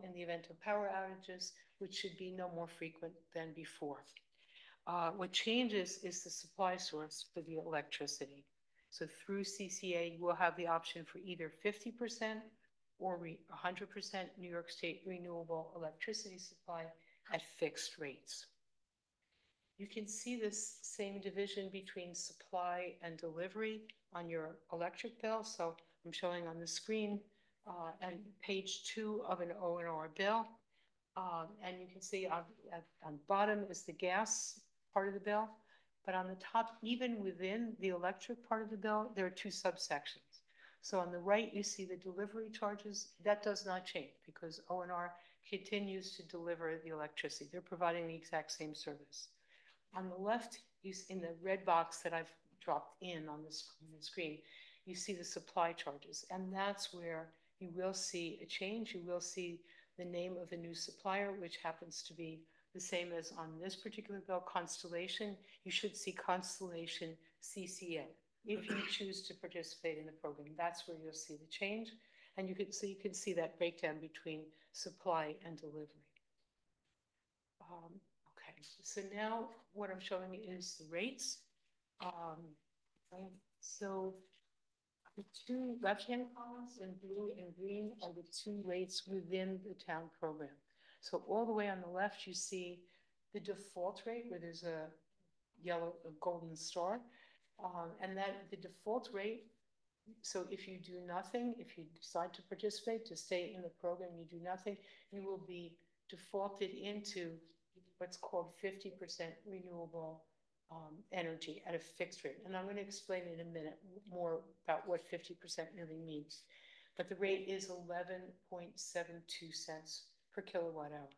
in the event of power outages, which should be no more frequent than before. What changes is the supply source for the electricity. So through CCA, you will have the option for either 50% or 100% New York State renewable electricity supply at fixed rates. You can see this same division between supply and delivery on your electric bill. So I'm showing on the screen and page 2 of an O&R bill. And you can see on the bottom is the gas part of the bill. But on the top, even within the electric part of the bill, there are 2 subsections. So on the right, you see the delivery charges. That does not change because O&R continues to deliver the electricity. They're providing the exact same service. On the left, in the red box that I've dropped in on the screen, you see the supply charges. And that's where you will see a change. You will see the name of the new supplier, which happens to be the same as on this particular bill, Constellation. You should see Constellation CCA. If you choose to participate in the program, that's where you'll see the change. And you can see that breakdown between supply and delivery. Okay, so now what I'm showing you is the rates. So the 2 left-hand columns in blue and green are the 2 rates within the town program. So all the way on the left, you see the default rate where there's a golden star. And that the default rate, so if you do nothing, if you decide to participate, to stay in the program, you do nothing, you will be defaulted into what's called 50% renewable energy at a fixed rate. And I'm going to explain in a minute more about what 50% really means. But the rate is 11.72 cents per kilowatt hour.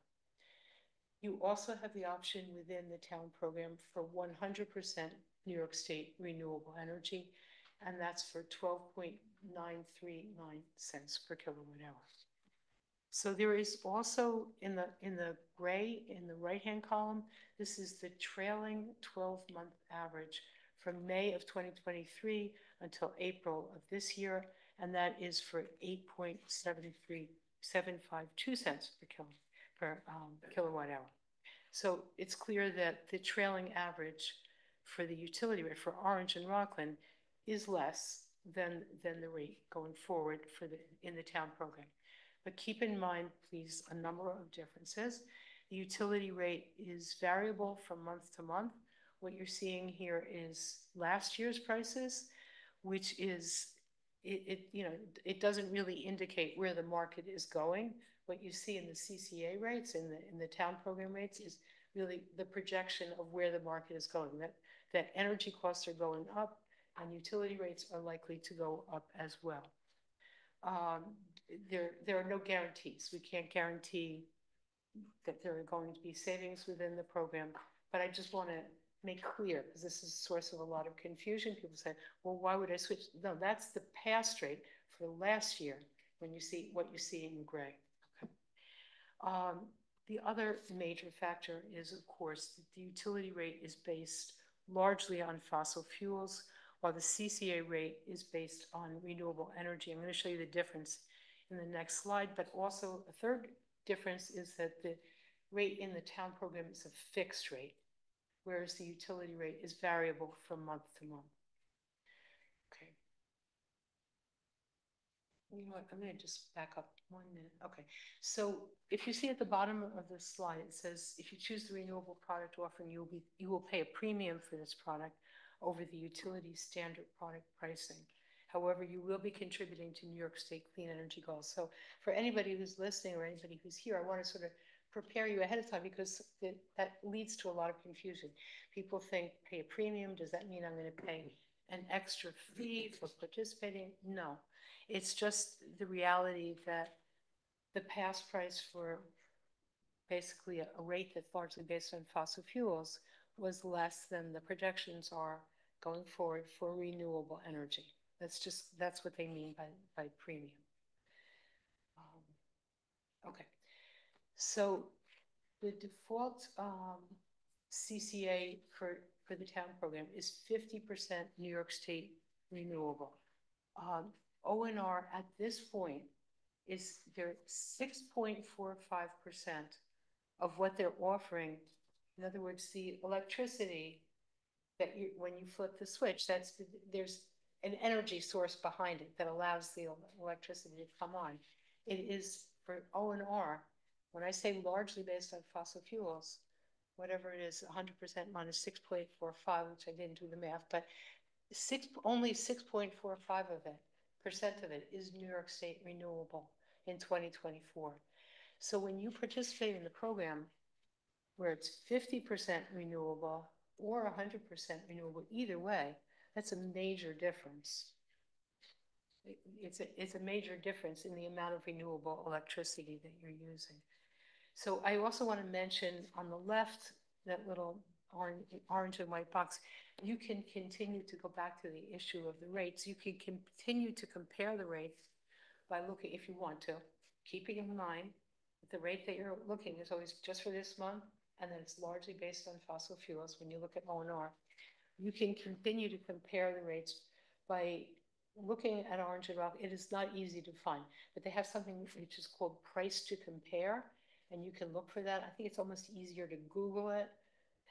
You also have the option within the town program for 100% New York State renewable energy, and that's for 12.939 cents per kilowatt hour. So there is also in the gray in the right-hand column, this is the trailing 12-month average from May of 2023 until April of this year, and that is for 8.73752 cents per kilowatt hour. So it's clear that the trailing average for the utility rate for Orange and Rockland is less than the rate going forward in the town program. But keep in mind, please, a number of differences. The utility rate is variable from month to month. What you're seeing here is last year's prices, which is, it doesn't really indicate where the market is going. What you see in the CCA rates, in the town program rates, is really the projection of where the market is going. That energy costs are going up and utility rates are likely to go up as well. There are no guarantees. We can't guarantee that there are going to be savings within the program, but I just want to make clear, because this is a source of a lot of confusion. People say, well, why would I switch? No, that's the past rate for last year when you see what you see in gray. Okay. The other major factor is, of course, that the utility rate is based largely on fossil fuels, while the CCA rate is based on renewable energy. I'm going to show you the difference in the next slide, but also a third difference is that the rate in the town program is a fixed rate, whereas the utility rate is variable from month to month. Okay. You know what, I'm going to just back up 1 minute. Okay, so if you see at the bottom of the slide, it says, if you choose the renewable product offering, you will pay a premium for this product over the utility standard product pricing. However, you will be contributing to New York State clean energy goals. So for anybody who's listening or anybody who's here, I want to sort of prepare you ahead of time, because that leads to a lot of confusion. People think, pay a premium, does that mean I'm going to pay an extra fee for participating? No, it's just the reality that the past price for basically a rate that's largely based on fossil fuels was less than the projections are going forward for renewable energy. That's what they mean by premium. Okay, so the default CCA for the town program is 50% New York State renewable. O&R at this point is they're 6.45% of what they're offering. In other words, the electricity that you, when you flip the switch, there's an energy source behind it that allows the electricity to come on. It is for O&R, when I say largely based on fossil fuels, whatever it is, 100% minus 6.45, which I didn't do the math, but only 6.45 of it, percent of it is New York State renewable in 2024. So when you participate in the program where it's 50% renewable or 100% renewable, either way, that's a major difference. It's a major difference in the amount of renewable electricity that you're using. So I also want to mention on the left, that little orange and white box, you can continue to go back to the issue of the rates. You can continue to compare the rates by looking, if you want to, keeping in mind that the rate that you're looking is always just for this month, and then it's largely based on fossil fuels when you look at O&R. You can continue to compare the rates by looking at Orange and Rock. It is not easy to find, but they have something which is called price to compare, and you can look for that. I think it's almost easier to Google it,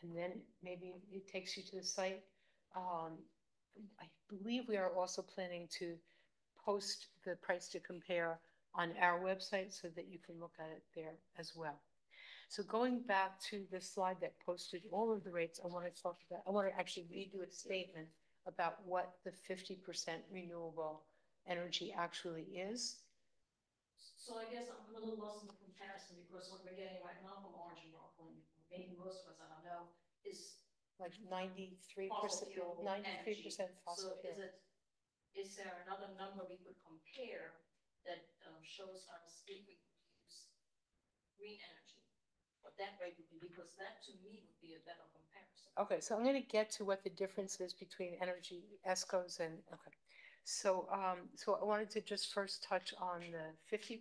and then maybe it takes you to the site. I believe we are also planning to post the price to compare on our website so that you can look at it there as well. So going back to the slide that posted all of the rates, I want to actually redo a statement about what the 50% renewable energy actually is. So I guess I'm a little lost in the comparison, because what we're getting right now from Orange and Rockland, maybe most of us, I don't know, is like 93%, 93% fossil fuel. So is there another number we could compare that shows us if we use green energy? What that rate would be, because that to me would be a better comparison. Okay, so I'm going to get to what the difference is between energy ESCOs and, okay. So I wanted to just first touch on the 50%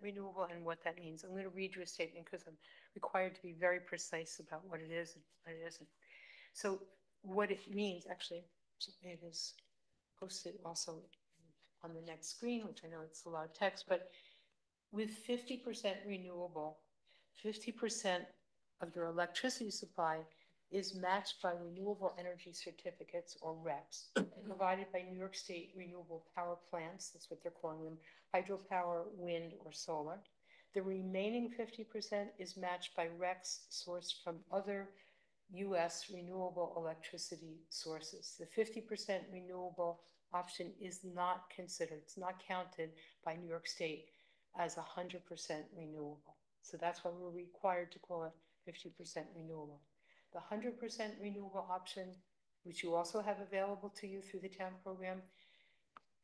renewable and what that means. I'm going to read you a statement because I'm required to be very precise about what it is and what it isn't. So what it means, actually, it is posted also on the next screen, which I know it's a lot of text, but with 50% renewable, 50% of your electricity supply is matched by renewable energy certificates, or RECs, provided by New York State renewable power plants. That's what they're calling them: hydropower, wind, or solar. The remaining 50% is matched by RECs sourced from other U.S. renewable electricity sources. The 50% renewable option is not considered, it's not counted by New York State as 100% renewable. So that's why we're required to call it 50% renewable. The 100% renewable option, which you also have available to you through the town program,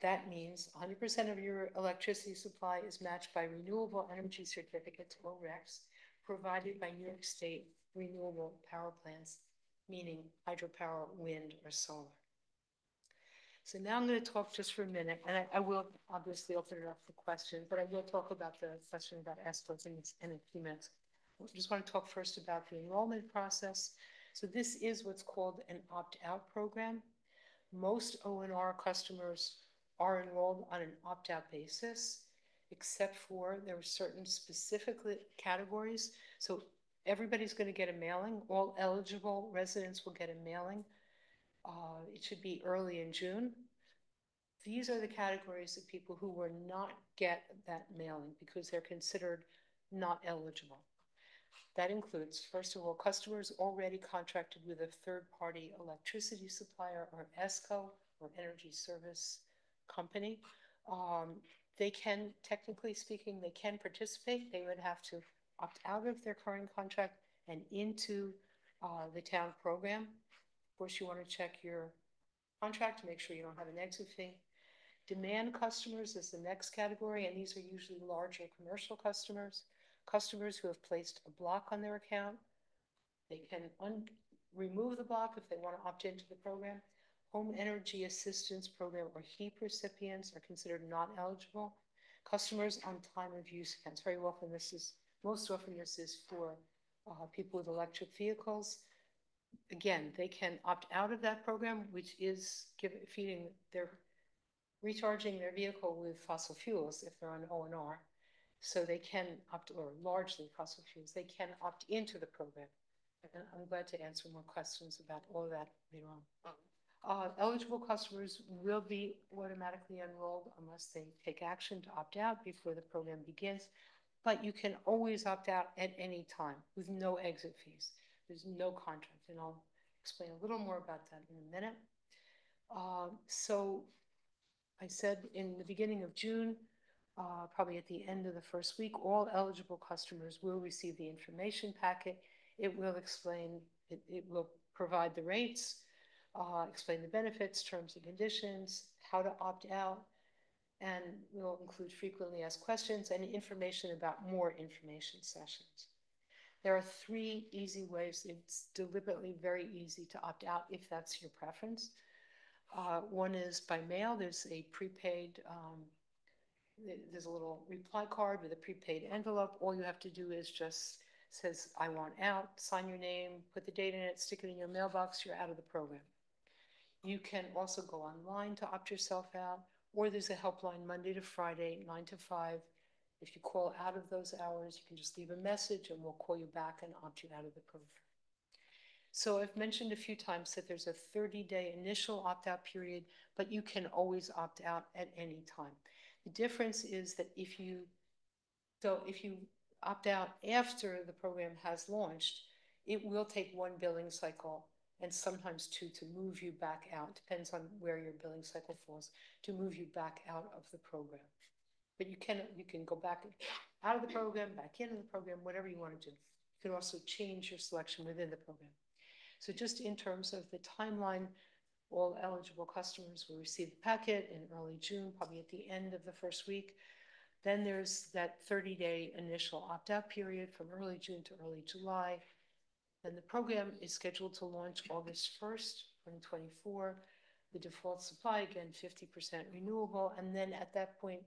that means 100% of your electricity supply is matched by renewable energy certificates, or RECs, provided by New York State renewable power plants, meaning hydropower, wind, or solar. So now I'm going to talk just for a minute, and I will obviously open it up for questions, but I will talk about the question about ESCOs in a few minutes. I just want to talk first about the enrollment process. So this is what's called an opt-out program. Most O&R customers are enrolled on an opt-out basis, except for there are certain specific categories. So everybody's going to get a mailing. All eligible residents will get a mailing. It should be early in June. These are the categories of people who will not get that mailing because they're considered not eligible. That includes, first of all, customers already contracted with a third-party electricity supplier, or ESCO, or energy service company. They can, technically speaking, they can participate. They would have to opt out of their current contract and into the town program. Of course, you want to check your contract to make sure you don't have an exit fee. Demand customers is the next category, and these are usually larger commercial customers. Customers who have placed a block on their account. They can remove the block if they want to opt into the program. Home Energy Assistance Program, or HEAP recipients, are considered not eligible. Customers on time of use accounts. Most often this is for people with electric vehicles. Again, they can opt out of that program, which is recharging their vehicle with fossil fuels if they're on O&R. So they can opt, or largely fossil fuels, they can opt into the program. And I'm glad to answer more questions about all of that later on. Eligible customers will be automatically enrolled unless they take action to opt out before the program begins. But you can always opt out at any time with no exit fees. There's no contract, and I'll explain a little more about that in a minute. So I said in the beginning of June, probably at the end of the first week, all eligible customers will receive the information packet. It will explain, it will provide the rates, explain the benefits, terms and conditions, how to opt out, and will include frequently asked questions and information about more information sessions. There are 3 easy ways. It's deliberately very easy to opt out if that's your preference. One is by mail. There's a prepaid, there's a little reply card with a prepaid envelope. All you have to do is just says, I want out, sign your name, put the date in it, stick it in your mailbox, you're out of the program. You can also go online to opt yourself out, or there's a helpline Monday to Friday, 9 to 5. If you call out of those hours, you can just leave a message and we'll call you back and opt you out of the program. So I've mentioned a few times that there's a 30-day initial opt-out period, but you can always opt out at any time. The difference is that if you opt out after the program has launched, it will take 1 billing cycle and sometimes 2 to move you back out, depends on where your billing cycle falls, to move you back out of the program. But you can go back out of the program, back into the program, whatever you want to do. You can also change your selection within the program. So just in terms of the timeline, all eligible customers will receive the packet in early June, probably at the end of the first week. Then there's that 30-day initial opt-out period from early June to early July. Then the program is scheduled to launch August 1st, 2024. The default supply, again, 50% renewable. And then at that point,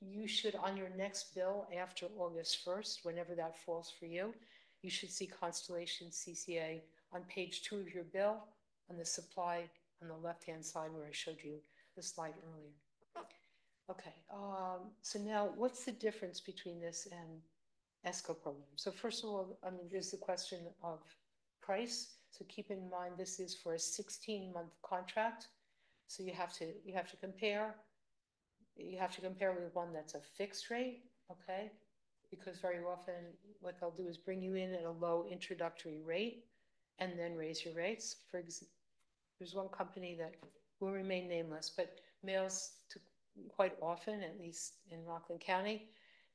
you should, on your next bill after August 1st, whenever that falls for you, you should see Constellation CCA on page 2 of your bill on the supply on the left-hand side where I showed you the slide earlier. Okay, so now what's the difference between this and ESCO program? So first of all, I mean, there's the question of price. So keep in mind this is for a 16-month contract. So you have to compare. You have to compare with one that's a fixed rate, okay? Because very often what they'll do is bring you in at a low introductory rate and then raise your rates. For example, there's one company that will remain nameless, but mails to quite often, at least in Rockland County.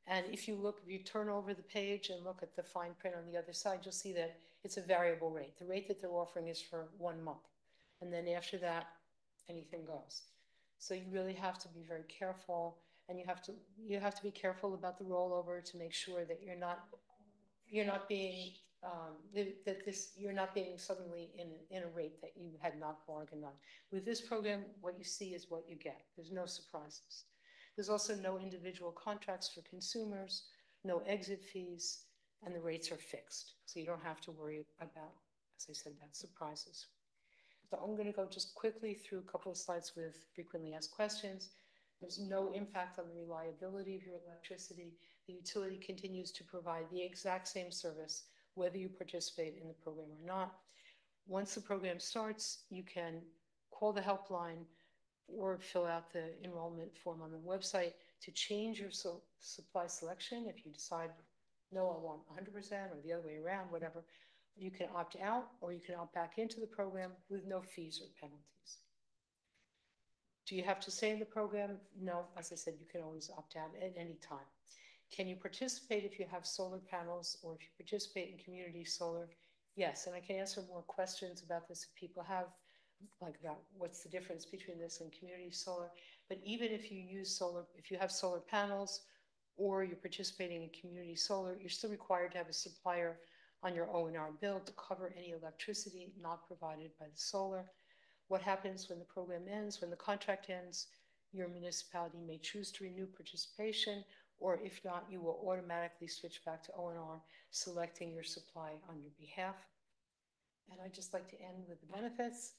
And if you turn over the page and look at the fine print on the other side, you'll see that it's a variable rate. The rate that they're offering is for 1 month. And then after that, anything goes. So you really have to be very careful, and you have to be careful about the rollover to make sure that you're not being suddenly in a rate that you had not bargained on. With this program, what you see is what you get. There's no surprises. There's also no individual contracts for consumers, no exit fees, and the rates are fixed. So you don't have to worry about, as I said, about surprises. So I'm going to go just quickly through a couple of slides with frequently asked questions. There's no impact on the reliability of your electricity. The utility continues to provide the exact same service, whether you participate in the program or not. Once the program starts, you can call the helpline or fill out the enrollment form on the website to change your supply selection. If you decide, no, I want 100% or the other way around, whatever, you can opt out or you can opt back into the program with no fees or penalties. Do you have to stay in the program? No, as I said, you can always opt out at any time. Can you participate if you have solar panels or if you participate in community solar? Yes, and I can answer more questions about this if people have, like about what's the difference between this and community solar. But even if you use solar, if you have solar panels or you're participating in community solar, you're still required to have a supplier on your O&R bill to cover any electricity not provided by the solar. What happens when the program ends, when the contract ends, your municipality may choose to renew participation, or if not, you will automatically switch back to O&R, selecting your supply on your behalf. And I'd just like to end with the benefits.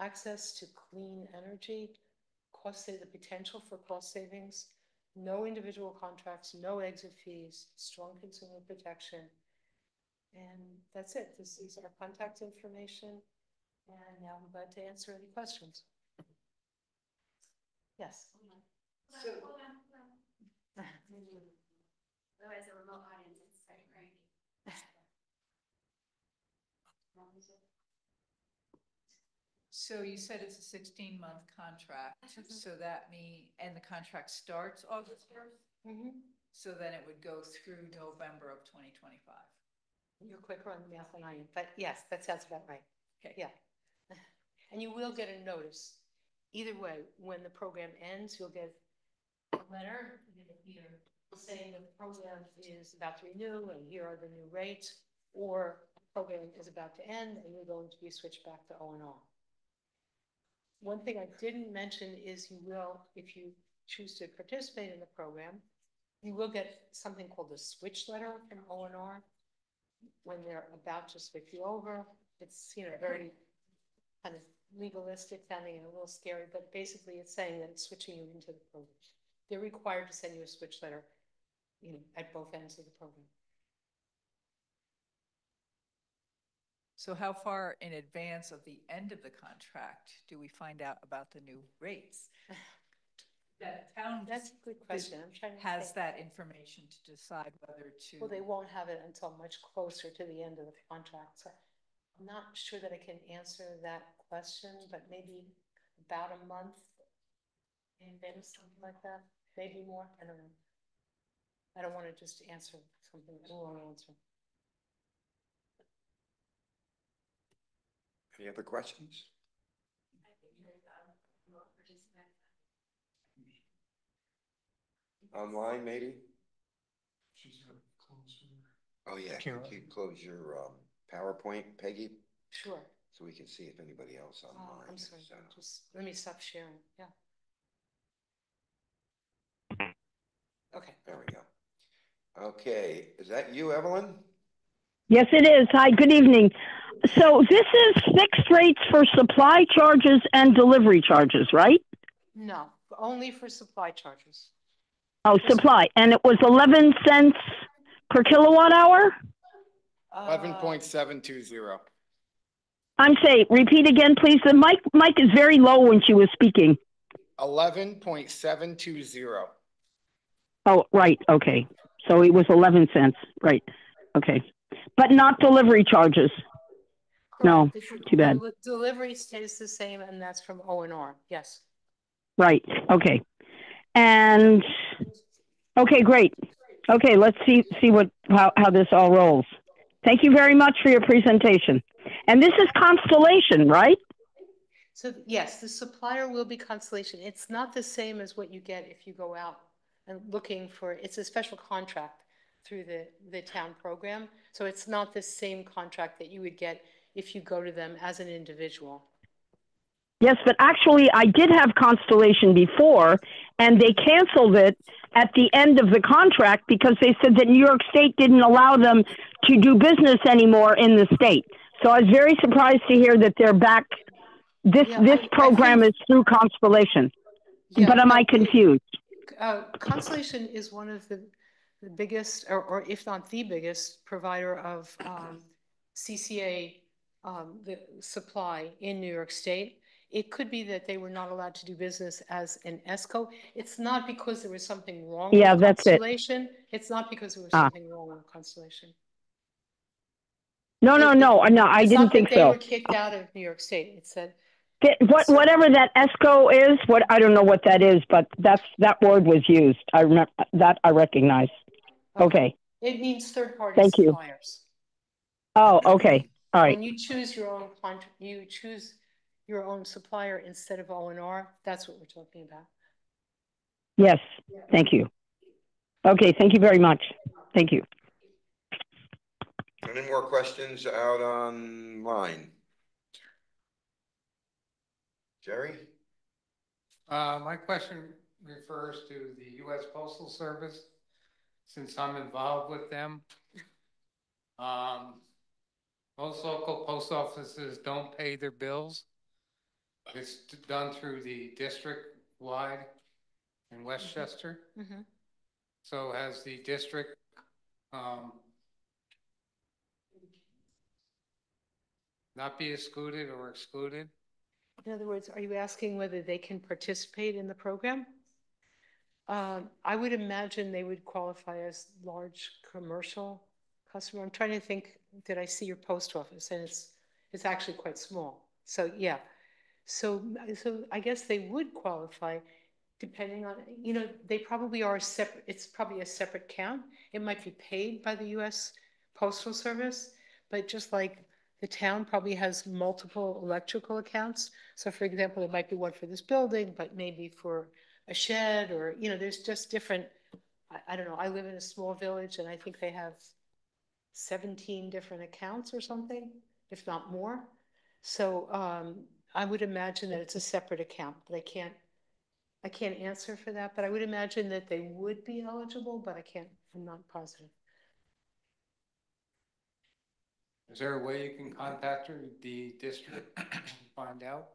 Access to clean energy, the potential for cost savings, No individual contracts, no exit fees, strong consumer protection. And that's it. This is our contact information. And now I'm glad to answer any questions. Yes. So, otherwise, a remote audience is starting, right? So you said it's a 16-month contract, so that and the contract starts August 1st? So then it would go through November of 2025. You're quicker on the math than I am, but yes, that sounds about right. Okay. Yeah. And you will get a notice. Either way, when the program ends, you'll get a letter either saying the program is about to renew and here are the new rates, or the program is about to end and you're going to be switched back to O&R. One thing I didn't mention is you will, if you choose to participate in the program, you will get something called a switch letter from O&R when they're about to switch you over. It's, very kind of legalistic sounding and a little scary, but basically it's saying that it's switching you into the program. They're required to send you a switch letter, at both ends of the program. So how far in advance of the end of the contract do we find out about the new rates? That town That's a good question. I'm trying to has think. that information to decide whether to. Well, they won't have it until much closer to the end of the contract. So I'm not sure that I can answer that question, but maybe about a month in advance, something like that. Maybe more. I don't know. I don't want to just answer something, a long answer. Any other questions? I think there's more participants. Online, maybe? She's got closer. Oh, yeah. Karen. Could you close your PowerPoint, Peggy, Sure. so we can see if anybody else online? I'm sorry. is, Just let me stop sharing. Yeah. Okay. There we go. Okay, is that you, Evelyn? Yes, it is. Hi, good evening. So this is fixed rates for supply charges and delivery charges, right? No, only for supply charges. Oh, supply. And it was 11 cents per kilowatt hour? 11.720. I'm saying, repeat again, please. The mic is very low when she was speaking. 11.720. Oh, right. Okay. So it was 11 cents. Right. Okay. But not delivery charges. No, too bad. The delivery stays the same, and that's from O&R. Yes. Right. Okay. And okay, great. Okay, let's see how this all rolls. Thank you very much for your presentation. And this is Constellation, right? So yes, the supplier will be Constellation. It's not the same as what you get if you go out and looking for, it's a special contract through the town program. So it's not the same contract that you would get if you go to them as an individual. Yes, but actually I did have Constellation before, and they canceled it at the end of the contract because they said that New York State didn't allow them to do business anymore in the state. So I was very surprised to hear that they're back. This program is through Constellation. Yeah, but am I confused? Constellation is one of the biggest, or if not the biggest, provider of CCA the supply in New York State. It could be that they were not allowed to do business as an ESCO. It's not because there was something wrong with Constellation. It's not because there was something wrong with Constellation. No, I didn't think so. They were kicked out of New York State. It said whatever that ESCO is. I don't know what that is, but that word was used. I remember that. I recognize. Okay. It means third-party suppliers. Oh, okay. All right. When you choose your own contract, you choose your own supplier instead of O&R. That's what we're talking about. Yes. Thank you. Okay. Thank you very much. Thank you. Any more questions out online? Jerry? My question refers to the U.S. Postal Service, since I'm involved with them. Most local post offices don't pay their bills. It's done through the district-wide. in Westchester. Mhm. So has the district, not be excluded or excluded? In other words, are you asking whether they can participate in the program? I would imagine they would qualify as large commercial customer. I'm trying to think, did I see your post office? And it's actually quite small. So yeah. So I guess they would qualify depending on, they probably are separate. It's probably a separate count. It might be paid by the US Postal Service, but just like the town probably has multiple electrical accounts. So for example, there might be one for this building, but maybe for a shed or, there's just different, I don't know. I live in a small village and I think they have 17 different accounts or something, if not more. So I would imagine that it's a separate account, but I can't answer for that, but I would imagine that they would be eligible, but I'm not positive. Is there a way you can contact her, the district, and find out?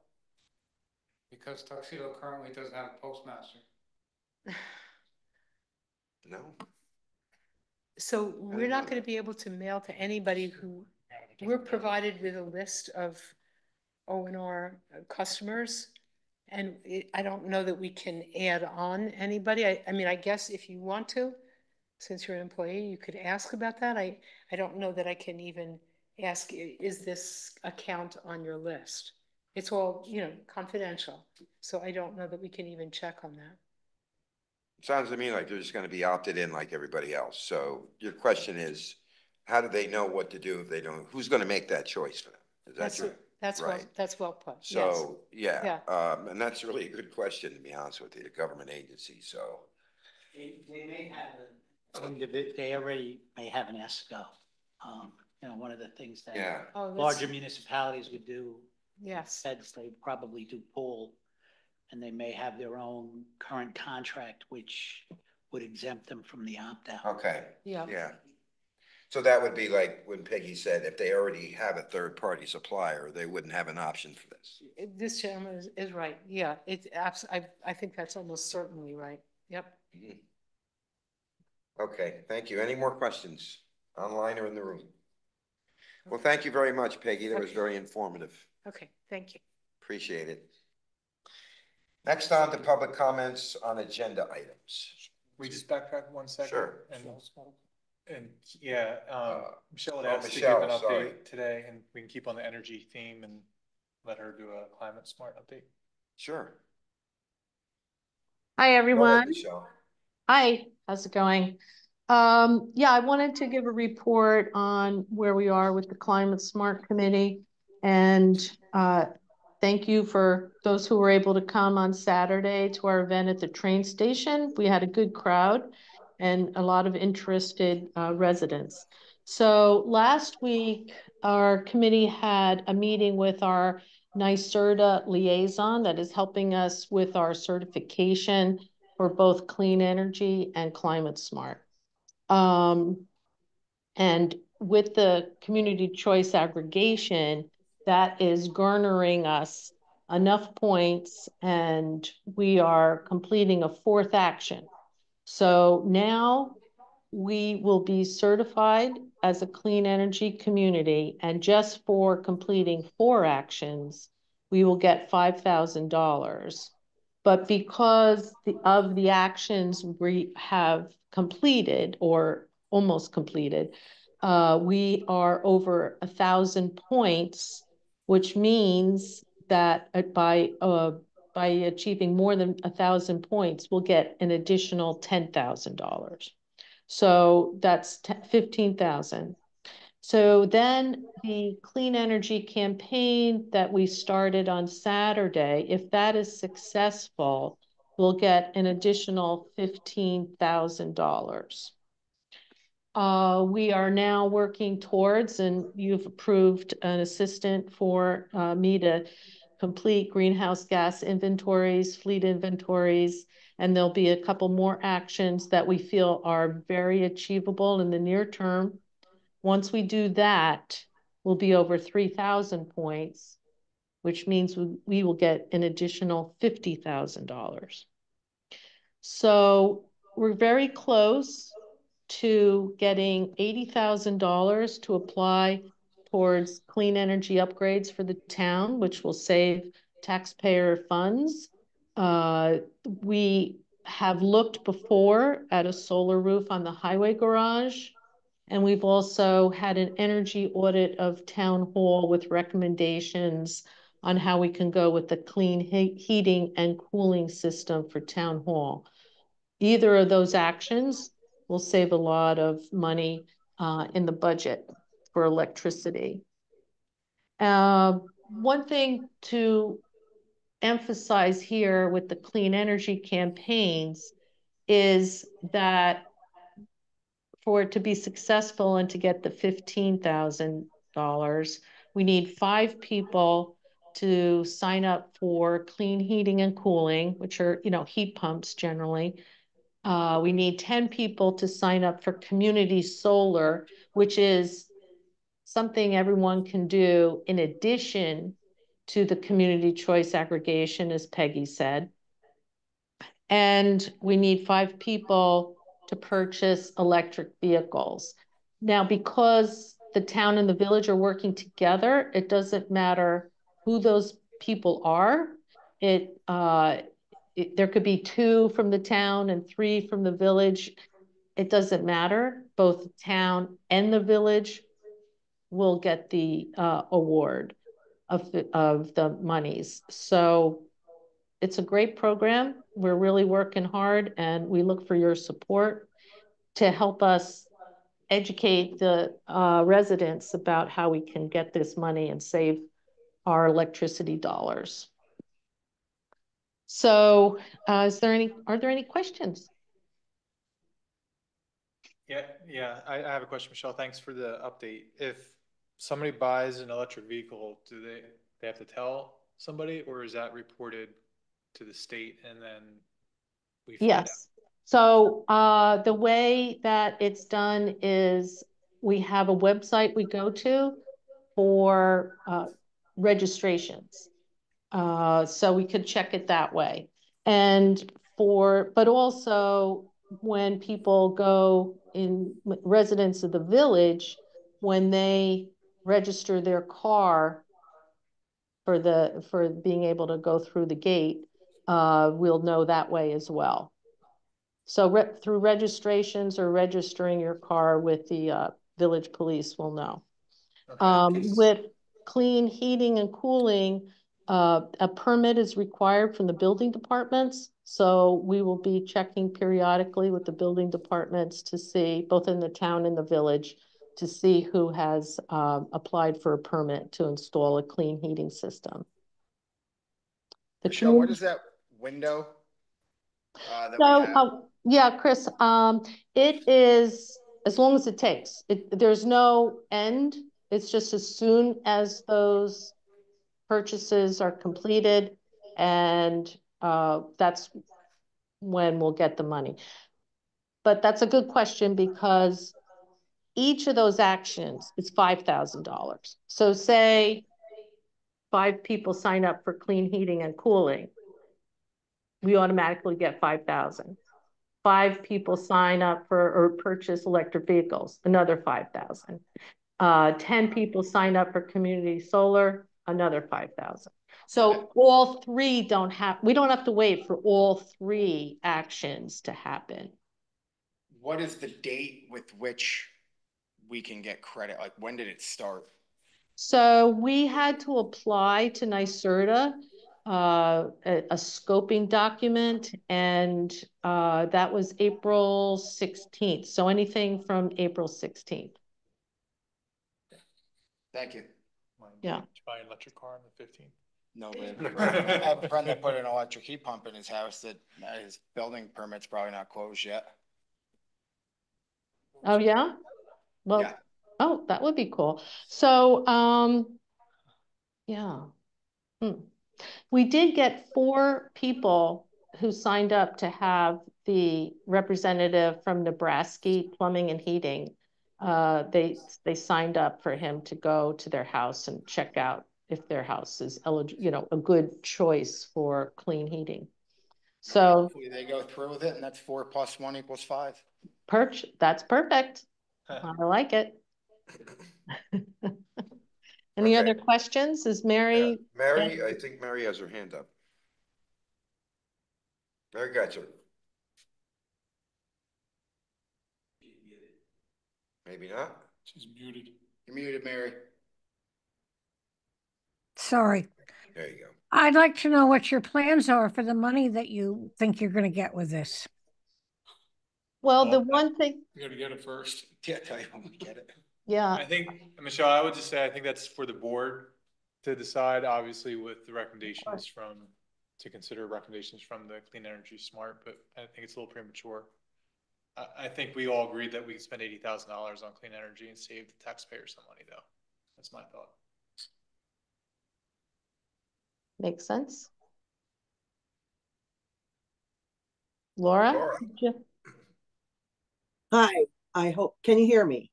Because Tuxedo currently doesn't have a postmaster. No? So we're not going to be able to mail to anybody we're provided with a list of O&R customers. And I don't know that we can add on anybody. I mean, I guess if you want to, since you're an employee, you could ask about that. I don't know that I can even ask, is this account on your list? It's all, confidential. So I don't know that we can even check on that. Sounds to me like they're just gonna be opted in like everybody else. So your question is, how do they know what to do if they don't, who's gonna make that choice for them? Is that your? Right. That's well put. So, Yes. yeah, and that's really a good question, to be honest with you, the government agency, so. They may have, they already may have an ESCO. One of the things that Yeah. larger municipalities would do. Yes. Feds, they probably do pool, and they may have their own current contract, which would exempt them from the opt-out. Okay. Yeah. Yeah. So that would be like when Peggy said, if they already have a third-party supplier, they wouldn't have an option for this. This gentleman is right. Yeah, I think that's almost certainly right. Yep. Mhm. Okay, thank you. Any more questions online or in the room? Well, thank you very much, Peggy. That was very informative. Okay, thank you. Appreciate it. Next on to public comments on agenda items. We just backtrack 1 second. Sure. And yeah, Michelle had asked to give Michelle, an sorry. update today, and we can keep on the energy theme and let her do a climate smart update. Sure. Hi, Go ahead, everyone. Michelle. Hi, how's it going? Yeah, I wanted to give a report on where we are with the Climate Smart Committee. And thank you for those who were able to come on Saturday to our event at the train station. We had a good crowd and a lot of interested residents. So last week, our committee had a meeting with our NYSERDA liaison that is helping us with our certification for both clean energy and climate smart. And with the community choice aggregation, that is garnering us enough points, and we are completing a 4th action. So now we will be certified as a clean energy community, and just for completing 4 actions, we will get $5,000. But because of the actions we have completed or almost completed, we are over 1,000 points, which means that by achieving more than 1,000 points, we'll get an additional $10,000. So that's 15,000. So then the clean energy campaign that we started on Saturday, if that is successful, we'll get an additional $15,000. We are now working towards, and you've approved an assistant for me to complete greenhouse gas inventories, fleet inventories, and there'll be a couple more actions that we feel are very achievable in the near term. Once we do that, we'll be over 3,000 points, which means we will get an additional $50,000. So we're very close to getting $80,000 to apply towards clean energy upgrades for the town, which will save taxpayer funds. We have looked before at a solar roof on the highway garage. And we've also had an energy audit of town hall with recommendations on how we can go with the clean heating and cooling system for town hall. Either of those actions will save a lot of money in the budget for electricity. One thing to emphasize here with the clean energy campaigns is that for it to be successful and to get the $15,000, we need 5 people to sign up for clean heating and cooling, which are, heat pumps generally. We need 10 people to sign up for community solar, which is something everyone can do in addition to the community choice aggregation, as Peggy said. And we need 5 people to purchase electric vehicles. Now, because the town and the village are working together, it doesn't matter who those people are. There could be 2 from the town and 3 from the village. It doesn't matter. Both the town and the village will get the award of the monies. So it's a great program. We're really working hard, and we look for your support to help us educate the residents about how we can get this money and save our electricity dollars. So are there any questions? Yeah, I have a question, Michelle. Thanks for the update. If somebody buys an electric vehicle, do they have to tell somebody, or is that reported to the state and then we find out? Yes. So the way that it's done is we have a website we go to for registrations. So we could check it that way. But also when people go in, residents of the village, when they register their car for being able to go through the gate, we'll know that way as well. So through registrations or registering your car with the village police, we'll know. Okay. With clean heating and cooling, a permit is required from the building departments. So we will be checking periodically with the building departments to see, both in the town and the village, to see who has applied for a permit to install a clean heating system. Michelle, what is that window that we have? Yeah, Chris, it is as long as it takes. There's no end. It's just as soon as those purchases are completed, and that's when we'll get the money. But that's a good question, because each of those actions is $5,000. So say 5 people sign up for clean heating and cooling, we automatically get 5,000. 5 people sign up for or purchase electric vehicles, another 5,000. 10 people sign up for community solar, another 5,000. So all 3 we don't have to wait for all 3 actions to happen. What is the date with which we can get credit? Like, when did it start? So we had to apply to NYSERDA, a scoping document, and that was April 16th. So anything from April 16th. Thank you. Yeah. Buy an electric car on the 15th. No, but I have a friend that put an electric heat pump in his house that his building permit's probably not closed yet. Oh, yeah? Well, yeah. Oh, that would be cool. So, yeah. We did get 4 people who signed up to have the representative from Nebraska Plumbing and Heating. They signed up for him to go to their house and check out if their house is eligible, a good choice for clean heating. So Hopefully they go through with it and that's 4 + 1 = 5. that's perfect. I like it. Any Okay. other questions? Is Yeah. Mary? Mary, I think Mary has her hand up. Mary Getzer. Maybe not. She's muted. You're muted, Mary. Sorry. There you go. I'd like to know what your plans are for the money that you think you're going to get with this. Well, the Well, one thing, You gotta get it first. Yeah, tell you when we get it. yeah, I think, Michelle, I would just say, I think that's for the board to decide, obviously with the recommendations to consider recommendations from the Clean Energy Smart, but I think it's a little premature. I think we all agreed that we could spend $80,000 on clean energy and save the taxpayers some money, though. That's my thought. makes sense. Laura? Laura. Hi, I hope, can you hear me?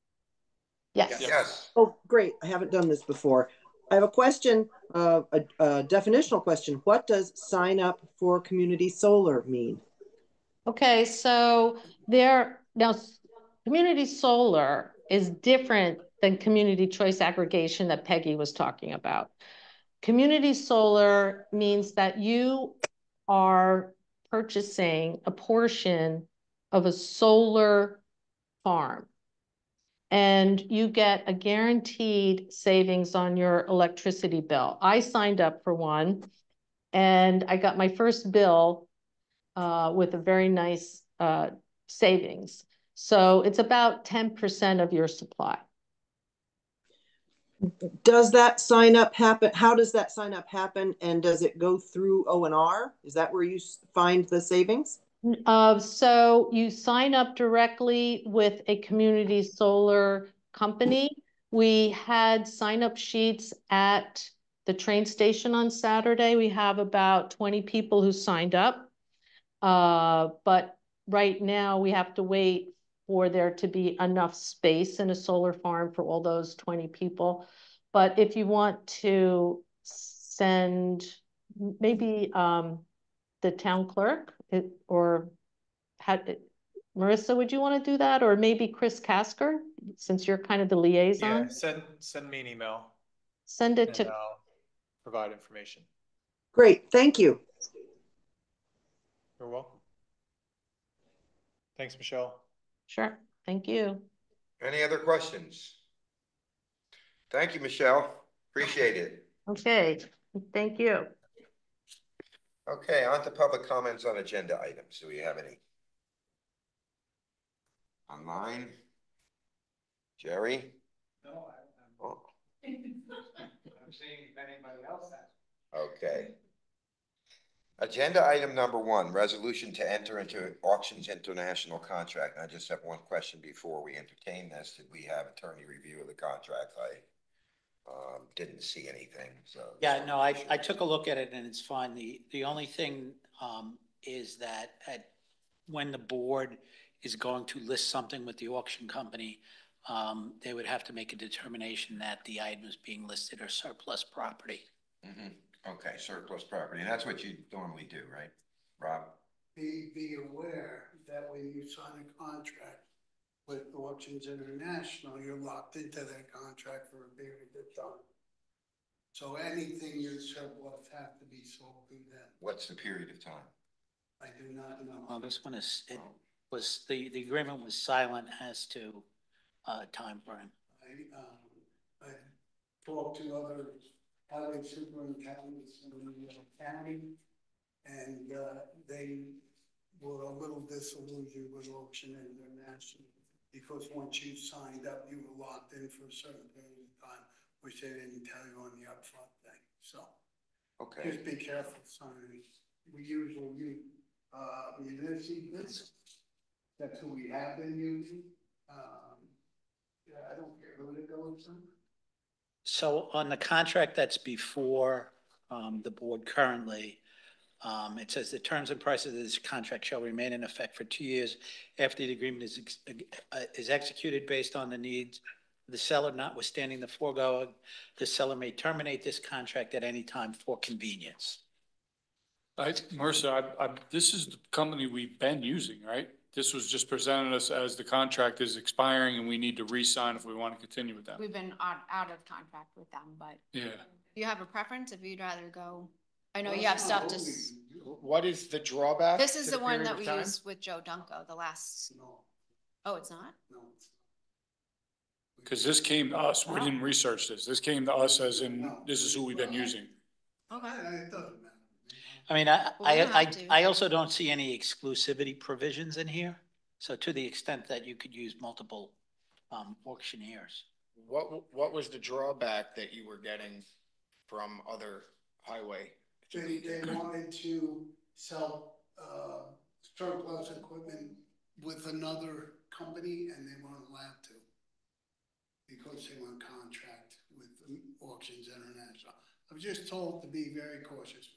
Yes. Yes. Oh, great. I haven't done this before. I have a question, a definitional question. What does sign up for community solar mean? Okay, so community solar is different than community choice aggregation that Peggy was talking about. Community solar means that you are purchasing a portion of a solar farm, and you get a guaranteed savings on your electricity bill. I signed up for one, and I got my first bill with a very nice savings. So it's about 10% of your supply. Does that sign up happen? How does that sign up happen? And does it go through O&R? Is that where you find the savings? So you sign up directly with a community solar company. We had sign up sheets at the train station on Saturday. We have about 20 people who signed up. But right now we have to wait for there to be enough space in a solar farm for all those 20 people. But if you want to send maybe the town clerk Marissa, would you want to do that? Or maybe Chris Casker, since you're kind of the liaison? Yeah, send me an email. Send it to. I'll provide information. Great, thank you. You're welcome. Thanks, Michelle. Sure, thank you. Any other questions? Thank you, Michelle. Appreciate it. Okay, thank you. Okay, on to public comments on agenda items. Do we have any? Online? Jerry? No, Oh, I'm seeing if anybody else has. okay. Agenda item number 1, resolution to enter into Auctions International contract. And I just have one question before we entertain this. Did we have attorney review of the contract? I didn't see anything, so. Yeah, no, I took a look at it and it's fine. The only thing is that when the board is going to list something with the auction company, they would have to make a determination that the items being listed are surplus property. Mm-hmm. Okay, surplus property, and that's what you normally do, right, Rob? Be aware that when you sign a contract with Auctions International, you're locked into that contract for a period of time. So anything you're surplus have to be sold to them. What's the period of time? I do not know. Well, this one the agreement was silent as to time frame. I talked to other highway superintendents in the county, and they were a little disillusioned with Auction International because once you signed up, you were locked in for a certain period of time, which they didn't tell you on the upfront thing. So, okay, just be careful signing. We usually use municipalities. That's who we have been using. I don't care who it goes to. So on the contract that's before the board currently, it says the terms and prices of this contract shall remain in effect for 2 years after the agreement is executed based on the needs of the seller. Notwithstanding the foregoing, the seller may terminate this contract at any time for convenience. Marissa, this is the company we've been using, right? This was just presented us as the contract is expiring and we need to re-sign if we want to continue with them. We've been out of contract with them, but Yeah. do you have a preference if you'd rather go? I know you have stuff to, What is the drawback? this is to the one period that of we time? used with Joe Dunko, the last, No, oh, it's not? no. It's Because this came to us, we didn't research this. This came to us as in, No. this is who we've been using. Okay. It doesn't matter. I mean, Well, we don't have to. I also don't see any exclusivity provisions in here. So to the extent that you could use multiple, auctioneers. What was the drawback that you were getting from other highway? They wanted to sell, surplus equipment with another company and they weren't allowed to. Because they were in contract with Auctions International. I was just told to be very cautious.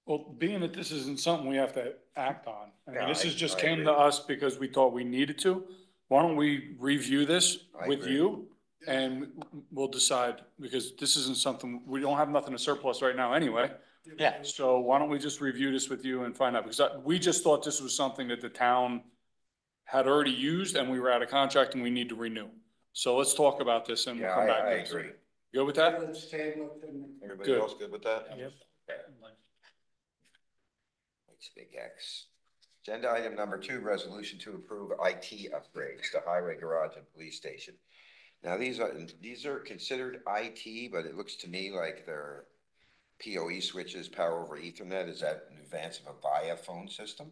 Well, being that this isn't something we have to act on, I mean, Yeah, this is just I came agree. to us because we thought we needed to. Why don't we review this I with agree. you? And we'll decide, because this isn't something, we don't have nothing to surplus right now anyway. Yeah. So why don't we just review this with you and find out, because we just thought this was something that the town had already used and we were out of contract and we need to renew. So let's talk about this and we'll Yeah, come back. I to this. agree. Good with that? Let's table it and Everybody Good. else good with that? Yep. It's big X. Agenda item number 2, resolution to approve IT upgrades to highway garage and police station. Now, these are considered IT, but it looks to me like they're PoE switches, power over Ethernet. Is that in advance of a VIA phone system?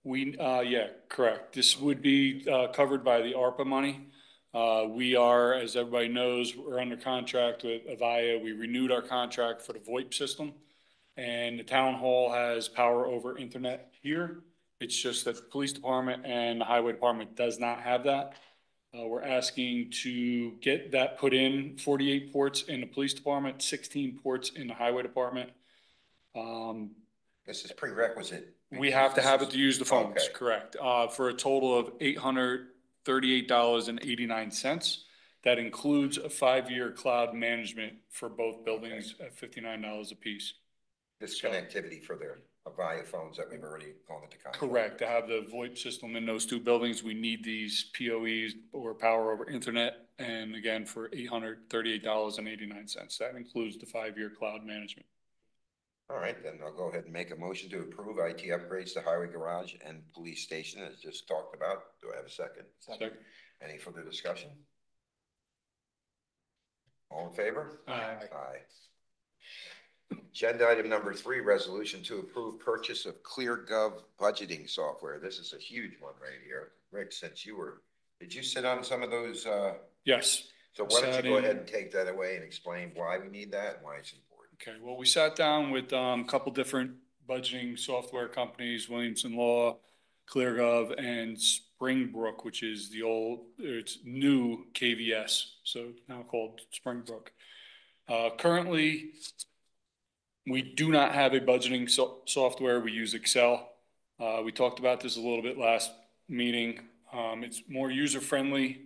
Yeah, correct. This would be, covered by the ARPA money. We are, as everybody knows, we're under contract with Avaya. We renewed our contract for the VoIP system. And the town hall has power over internet here. It's just that the police department and the highway department does not have that. We're asking to get that put in, 48 ports in the police department, 16 ports in the highway department. This is prerequisite. We have to have it to use the phones, Okay. correct, for a total of $838.89. That includes a 5-year cloud management for both buildings at $59 apiece. This connectivity for the Avaya phones that we've already gone into contract. Correct, to have the VoIP system in those 2 buildings, we need these PoEs or power over internet, and again, for $838.89. That includes the 5-year cloud management. All right, then I'll go ahead and make a motion to approve IT upgrades to highway garage and police station as just talked about. Do I have a second? Second. Any further discussion? All in favor? Aye. Aye. Agenda item number 3, resolution to approve purchase of ClearGov budgeting software. This is a huge one right here. Rick, since did you sit on some of those? Yes. So why don't you Sat go in. ahead and take that away and explain why we need that and why it's important? Okay, well, we sat down with a couple different budgeting software companies, Williamson Law, ClearGov, and Springbrook, which is it's new KVS, so now called Springbrook. Currently, we do not have a budgeting software. We use Excel. We talked about this a little bit last meeting. It's more user-friendly.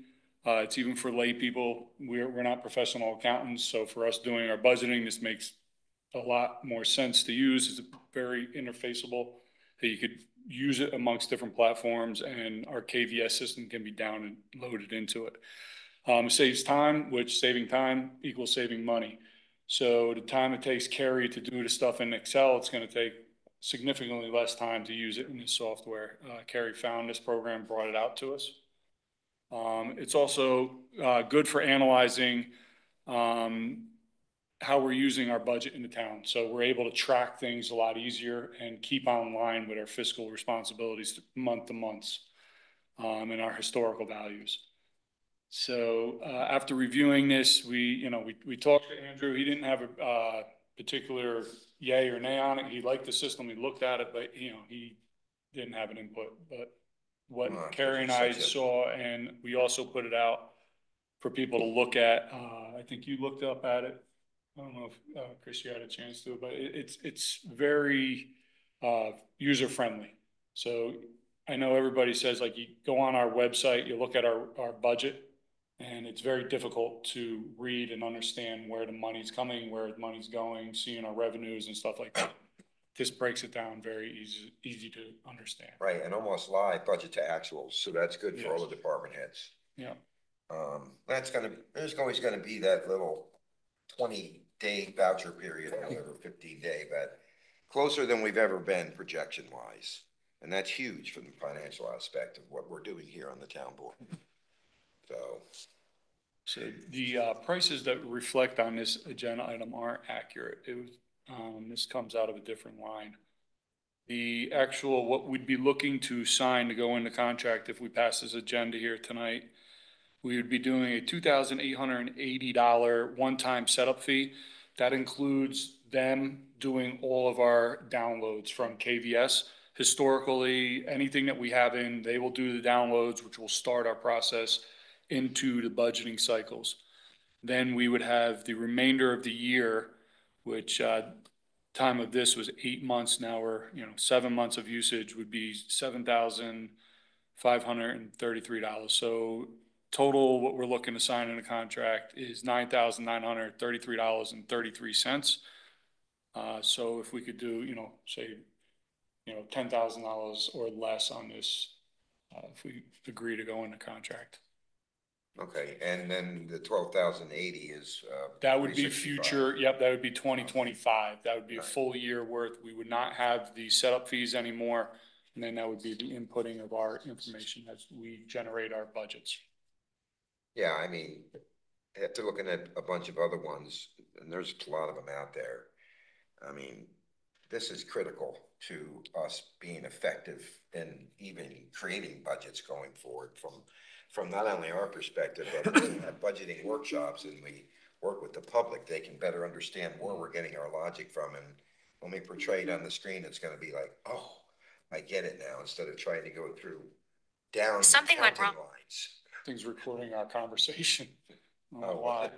It's even for lay people. We're not professional accountants, so for us doing our budgeting, this makes a lot more sense to use. It's very interfaceable. You could use it amongst different platforms, and our KVS system can be downloaded into it. It saves time, which saving time equals saving money. So the time it takes Carrie to do the stuff in Excel, it's going to take significantly less time to use it in this software. Carrie found this program, brought it out to us. It's also good for analyzing how we're using our budget in the town. So we're able to track things a lot easier and keep online with our fiscal responsibilities month to month and our historical values. So after reviewing this, we talked to Andrew. He didn't have a particular yay or nay on it. He liked the system. He looked at it, but he didn't have an input. But what Carrie and I saw, and we also put it out for people to look at. I think you looked up at it. I don't know if Chris, you had a chance to, but it's very user friendly. So I know everybody says, like, you go on our website, you look at our budget, and it's very difficult to read and understand where the money's coming, where the money's going, seeing our revenues and stuff like that. this breaks it down very easy to understand. Right, and almost live budget to actuals, so that's good for all Yes. the department heads. Yeah. There's always gonna be that little 20-day voucher period, or whatever, 15-day, but closer than we've ever been projection wise. And that's huge from the financial aspect of what we're doing here on the town board. So the prices that reflect on this agenda item aren't accurate. It was, this comes out of a different line. The actual, what we'd be looking to sign to go into contract if we pass this agenda here tonight, we would be doing a $2,880 one-time setup fee. That includes them doing all of our downloads from KVS. Historically, anything that we have in, they will do the downloads, which will start our process into the budgeting cycles. Then we would have the remainder of the year, which time of this was 8 months. Now we're, 7 months of usage would be $7,533. So total, what we're looking to sign in a contract is $9,933.33. So if we could do, say, $10,000 or less on this, if we agree to go into contract. Okay, and then the 12,080 is, that would be 365. future, yep, that would be 2025. That would be a full year worth. We would not have the setup fees anymore. And then that would be the inputting of our information as we generate our budgets. Yeah, I mean, after looking at a bunch of other ones, and there's a lot of them out there, I mean, this is critical to us being effective in even creating budgets going forward from not only our perspective, but when we have budgeting workshops and we work with the public, they can better understand where we're getting our logic from. And when we portray it on the screen, it's going to be like, oh, I get it now, instead of trying to go through down Something went wrong. lines. Things recording our conversation. Oh, wow.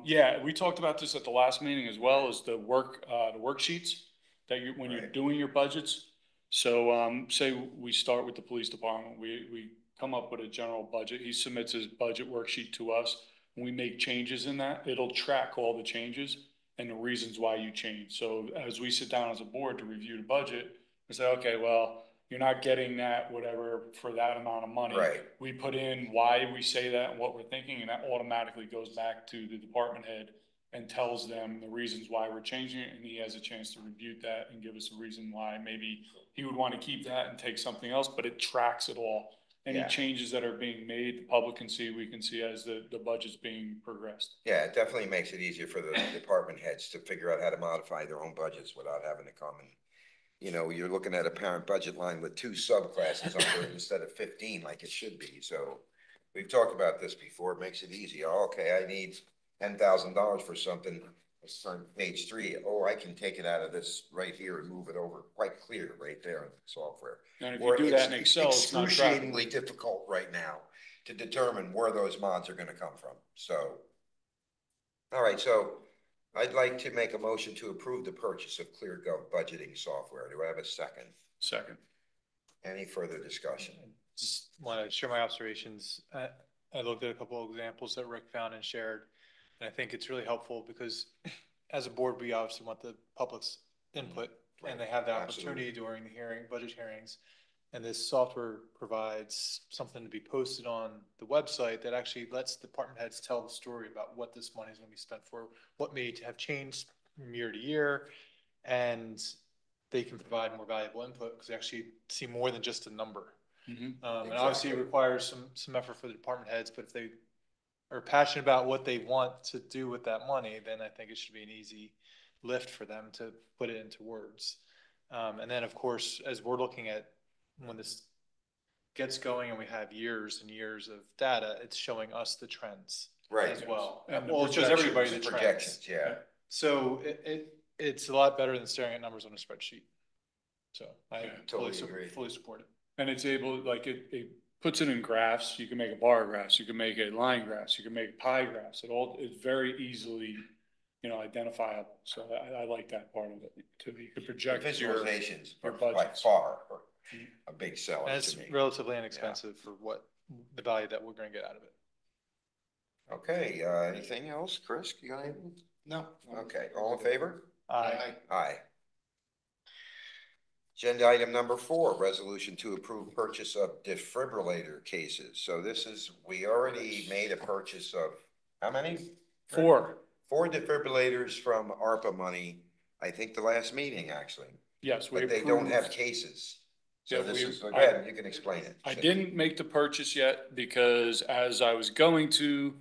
Yeah, we talked about this at the last meeting as well as the worksheets that when you're doing your budgets. So, say we start with the police department, we come up with a general budget. He submits his budget worksheet to us. When we make changes in that, it'll track all the changes and the reasons why you change. So as we sit down as a board to review the budget, we say, okay, well, you're not getting that, whatever, for that amount of money. Right. We put in why we say that and what we're thinking, and that automatically goes back to the department head and tells them the reasons why we're changing it, and he has a chance to review that and give us a reason why maybe he would want to keep that and take something else, but it tracks it all. Any changes that are being made, the public can see, we can see as the budget's being progressed. Yeah, it definitely makes it easier for the department heads to figure out how to modify their own budgets without having to come and, you're looking at a parent budget line with 2 subclasses under it instead of 15 like it should be. So we've talked about this before. It makes it easy. Oh, okay, I need $10,000 for something. It's on page 3. Oh, I can take it out of this right here and move it over. Quite clear right there in the software. And if you do that in Excel, it's not excruciatingly difficult right now to determine where those mods are going to come from. So, all right, so I'd like to make a motion to approve the purchase of ClearGov budgeting software. Do I have a second? Second. Any further discussion? Just want to share my observations. I looked at a couple of examples that Rick found and shared, and I think it's really helpful because as a board, we obviously want the public's input, and they have the opportunity during the budget hearings. And this software provides something to be posted on the website that actually lets department heads tell the story about what this money is going to be spent for, what may have changed from year to year, and they can provide more valuable input because they actually see more than just a number. And obviously it requires some effort for the department heads, but if they are passionate about what they want to do with that money, then I think it should be an easy lift for them to put it into words. And then of course, as we're looking at when this gets going and we have years and years of data, it's showing us the trends as well. And Well, it shows everybody the projections, trends. So it's a lot better than staring at numbers on a spreadsheet. So I fully support it. And it's able, like it puts it in graphs. You can make a bar graphs, you can make a line graphs, you can make pie graphs. It all is very easily, identifiable. So I like that part of it too. You could project visualizations your by budgets. far a big seller. And it's relatively inexpensive for what the value that we're going to get out of it. Okay, anything else, Chris? You got anything? No. Okay, all in favor? Aye. Aye. Agenda item number 4, resolution to approve purchase of defibrillator cases. So this is, we already made a purchase of, how many? 4. 4 defibrillators from ARPA money, I think the last meeting, actually. Yes, we But they don't have approved. cases. So Yeah, this we- is, go ahead, you can explain it. I didn't make the purchase yet because as I was going to,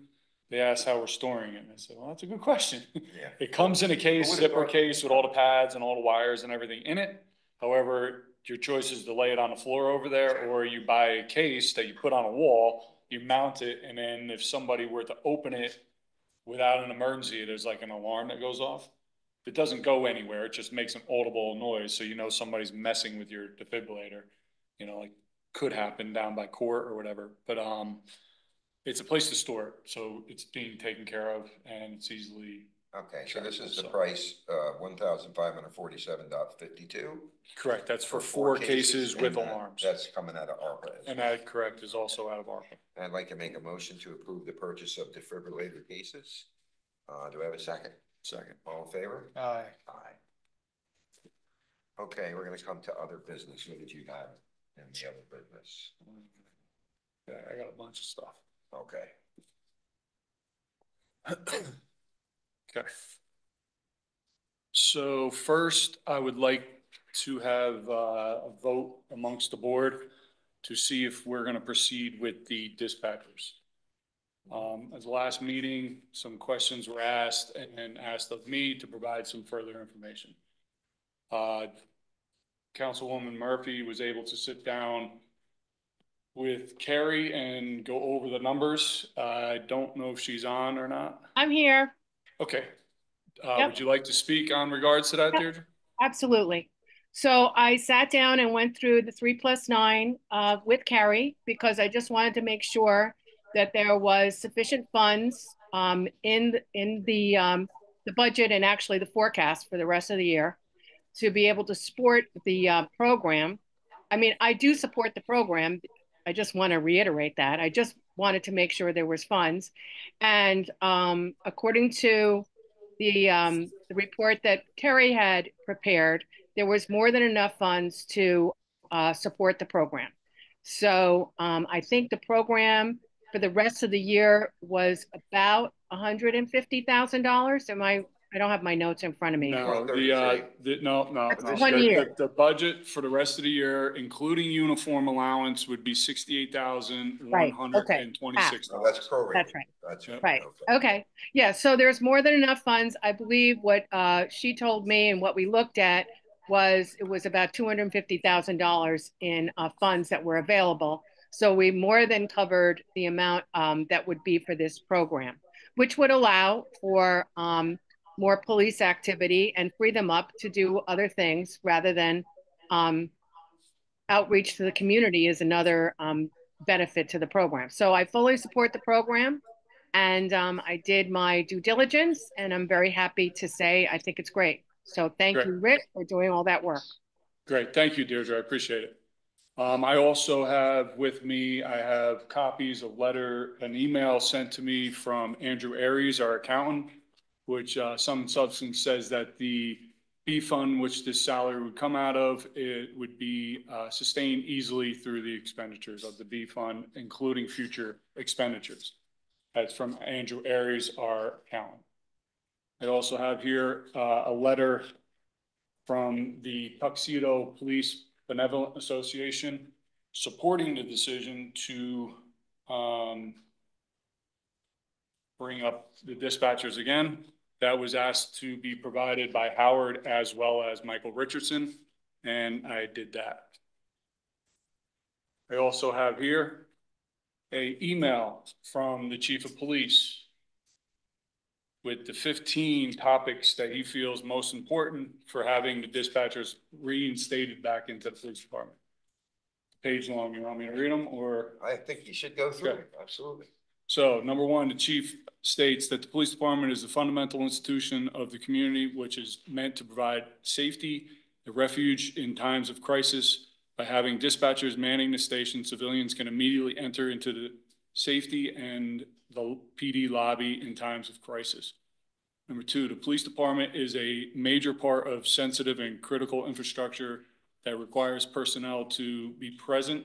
they asked how we're storing it. And I said, well, that's a good question. Yeah. It comes in a case, Who would've zipper thought- case with all the pads and all the wires and everything in it. However, your choice is to lay it on the floor over there, or you buy a case that you put on a wall, you mount it, and then if somebody were to open it without an emergency, there's like an alarm that goes off. It doesn't go anywhere. It just makes an audible noise. So you know somebody's messing with your defibrillator, you know, like could happen down by court or whatever. But, it's a place to store it. So it's being taken care of and it's easily. Okay, so this is the price, $1,547.52. Correct. That's for 4 cases with and alarms. That's coming out of ARPA. And that, correct, is also out of ARPA. I'd like to make a motion to approve the purchase of defibrillator cases. Do I have a second? Second. All in favor? Aye. Aye. Okay, we're gonna come to other business. What did you have in the other business? Yeah, I got a bunch of stuff. Okay. Okay. So first, I would like to have a vote amongst the board to see if we're going to proceed with the dispatchers. At the last meeting, some questions were asked and asked of me to provide some further information. Councilwoman Murphy was able to sit down with Carrie and go over the numbers. I don't know if she's on or not. I'm here. Okay. Yep. Would you like to speak on regards to that, Deirdre? Absolutely. So I sat down and went through the 3+9 with Carrie because I just wanted to make sure that there was sufficient funds in the budget and actually the forecast for the rest of the year to be able to support the program. I mean, I do support the program. I just want to reiterate that. I just wanted to make sure there was funds. And according to the report that Carrie had prepared, there was more than enough funds to support the program. So I think the program for the rest of the year was about $150,000. I don't have my notes in front of me. No, no. That's 1 year. The budget for the rest of the year, including uniform allowance, would be $68,126. Oh, that's prorated. That's right. That's Right. Okay. Yeah. So there's more than enough funds. I believe what she told me and what we looked at was it was about $250,000 in funds that were available. So we more than covered the amount that would be for this program, which would allow for more police activity and free them up to do other things rather than outreach to the community is another benefit to the program. So I fully support the program and I did my due diligence and I'm very happy to say I think it's great. So thank you, Rick, for doing all that work. Great. Thank you, Deirdre. I appreciate it. I also have with me, I have copies of an email sent to me from Andrew Aries, our accountant, which some substance says that the B fund, which this salary would come out of, it would be sustained easily through the expenditures of the B fund, including future expenditures. That's from Andrew Aries, our accountant. I also have here a letter from the Tuxedo Police Benevolent Association supporting the decision to bring up the dispatchers again. That was asked to be provided by Howard as well as Michael Richardson, and I did that. I also have here an email from the chief of police with the 15 topics that he feels most important for having the dispatchers reinstated back into the police department. Page long, you want me to read them or? I think you should go through it, absolutely. So number one, the chief states that the police department is a fundamental institution of the community, which is meant to provide safety, a refuge in times of crisis. By having dispatchers manning the station, civilians can immediately enter into the safety and the PD lobby in times of crisis. Number two, the police department is a major part of sensitive and critical infrastructure that requires personnel to be present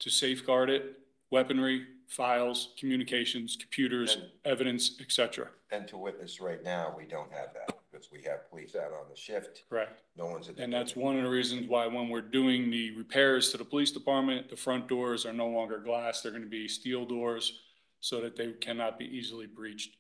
to safeguard it, weaponry, files, communications, computers, evidence, etc. And to witness right now, we don't have that because we have police out on the shift. Correct. No one's at the And that's building. one of the reasons why when we're doing the repairs to the police department, the front doors are no longer glass. They're going to be steel doors so that they cannot be easily breached.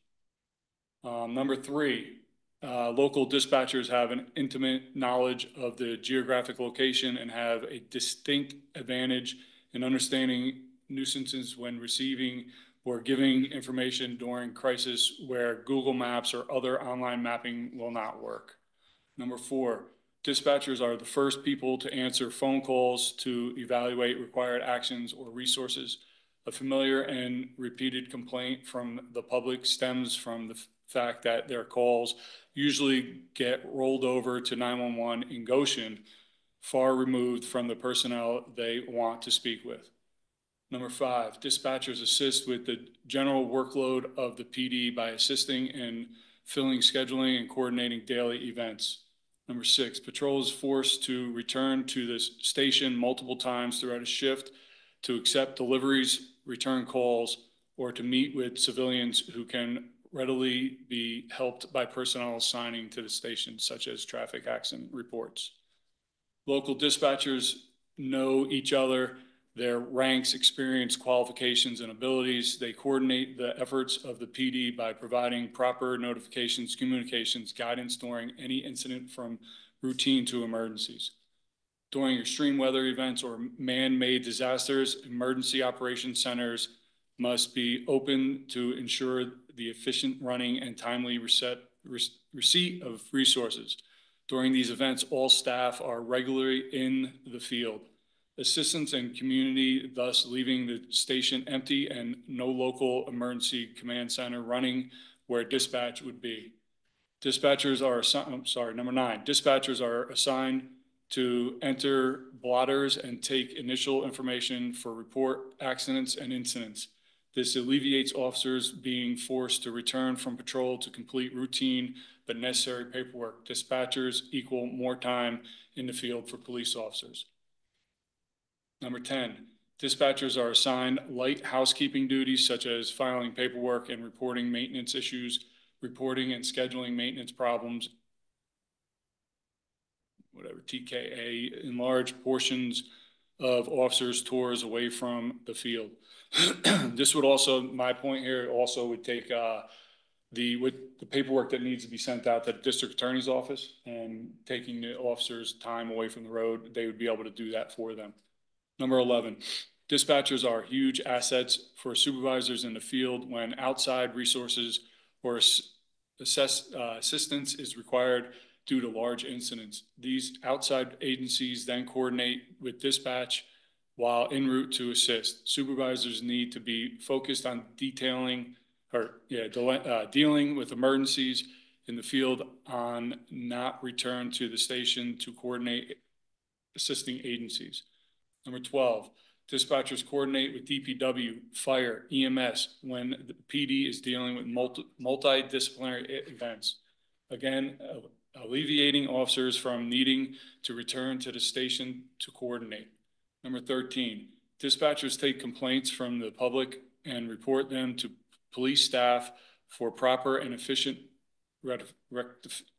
Number three, local dispatchers have an intimate knowledge of the geographic location and have a distinct advantage in understanding nuisances when receiving or giving information during crisis where Google Maps or other online mapping will not work. Number four, dispatchers are the first people to answer phone calls to evaluate required actions or resources. A familiar and repeated complaint from the public stems from the fact that their calls usually get rolled over to 911 in Goshen, far removed from the personnel they want to speak with. Number five, dispatchers assist with the general workload of the PD by assisting in filling, scheduling, and coordinating daily events. Number six, patrol is forced to return to the station multiple times throughout a shift to accept deliveries, return calls, or to meet with civilians who can readily be helped by personnel assigning to the station, such as traffic accident reports. Local dispatchers know each other, their ranks, experience, qualifications, and abilities. They coordinate the efforts of the PD by providing proper notifications, communications, guidance during any incident from routine to emergencies. During extreme weather events or man-made disasters, emergency operations centers must be open to ensure the efficient running and timely receipt of resources. During these events, all staff are regularly in the field. Assistance and community, thus leaving the station empty and no local emergency command center running where dispatch would be. Dispatchers are assigned, number nine, dispatchers are assigned to enter blotters and take initial information for report accidents and incidents. This alleviates officers being forced to return from patrol to complete routine but necessary paperwork. Dispatchers equal more time in the field for police officers. Number 10, dispatchers are assigned light housekeeping duties such as filing paperwork and reporting maintenance issues, reporting and scheduling maintenance problems, whatever, TKA, in large portions of officers' tours away from the field. This would also, my point here, also would take with the paperwork that needs to be sent out to the district attorney's office and taking the officers' time away from the road, they would be able to do that for them. Number 11, dispatchers are huge assets for supervisors in the field when outside resources or assistance is required due to large incidents. These outside agencies then coordinate with dispatch while en route to assist. Supervisors need to be focused on dealing with emergencies in the field on not return to the station to coordinate assisting agencies. Number 12, dispatchers coordinate with DPW, fire, EMS when the PD is dealing with multidisciplinary events. Again, alleviating officers from needing to return to the station to coordinate. Number 13, dispatchers take complaints from the public and report them to police staff for proper and efficient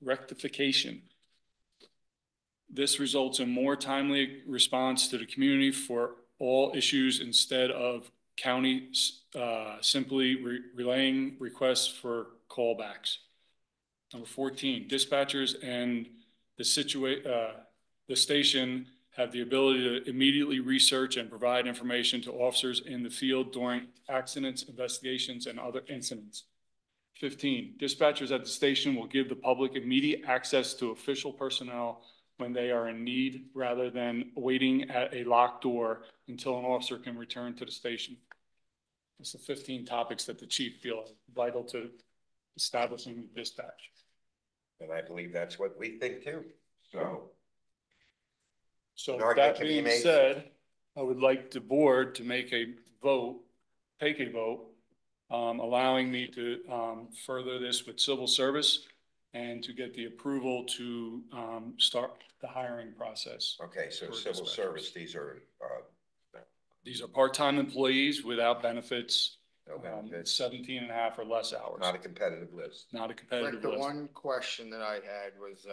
rectification. This results in more timely response to the community for all issues instead of county simply relaying requests for callbacks. Number 14, dispatchers and the station have the ability to immediately research and provide information to officers in the field during accidents, investigations, and other incidents. 15, dispatchers at the station will give the public immediate access to official personnel when they are in need rather than waiting at a locked door until an officer can return to the station. That's the 15 topics that the chief feels vital to establishing dispatch. And I believe that's what we think too. So that being said, I would like the board to make a vote, allowing me to further this with civil service and to get the approval to start the hiring process. Okay, so for civil dispatchers. service, These are part-time employees without benefits, no benefits, 17 and a half or less hours. not a competitive list. Not a Rick, competitive the list. one question that I had was,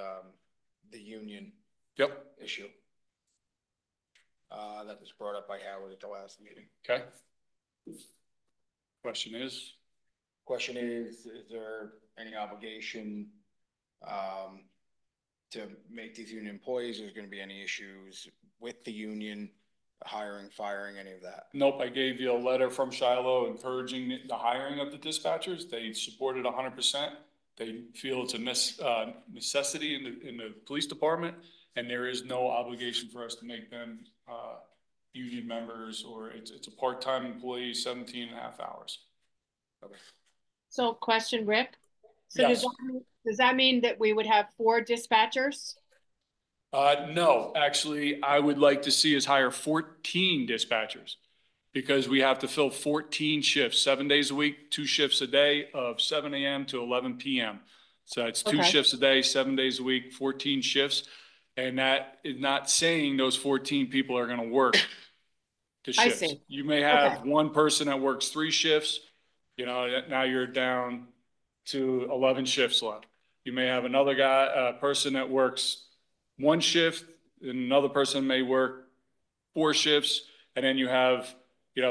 the union Yep, issue. That was brought up by Howard at the last meeting. okay. Question is? Question is there any obligation, to make these union employees? Is there gonna be any issues with the union, hiring, firing, any of that? Nope, I gave you a letter from Shiloh encouraging the hiring of the dispatchers. They supported 100%. They feel it's a necessity in the police department, and there is no obligation for us to make them, union members, or it's a part-time employee, 17 and a half hours. Okay. So question, Rick. So Yes. does that mean that we would have 4 dispatchers? No, actually, I would like to see us hire 14 dispatchers, because we have to fill 14 shifts, 7 days a week, 2 shifts a day of 7 a.m. to 11 p.m. So it's 2 Okay. shifts a day, 7 days a week, 14 shifts. And that is not saying those 14 people are gonna work the I shifts. see. You may have Okay. one person that works 3 shifts, you know, now you're down to 11 shifts left. You may have another person that works 1 shift, and another person may work 4 shifts, and then you have,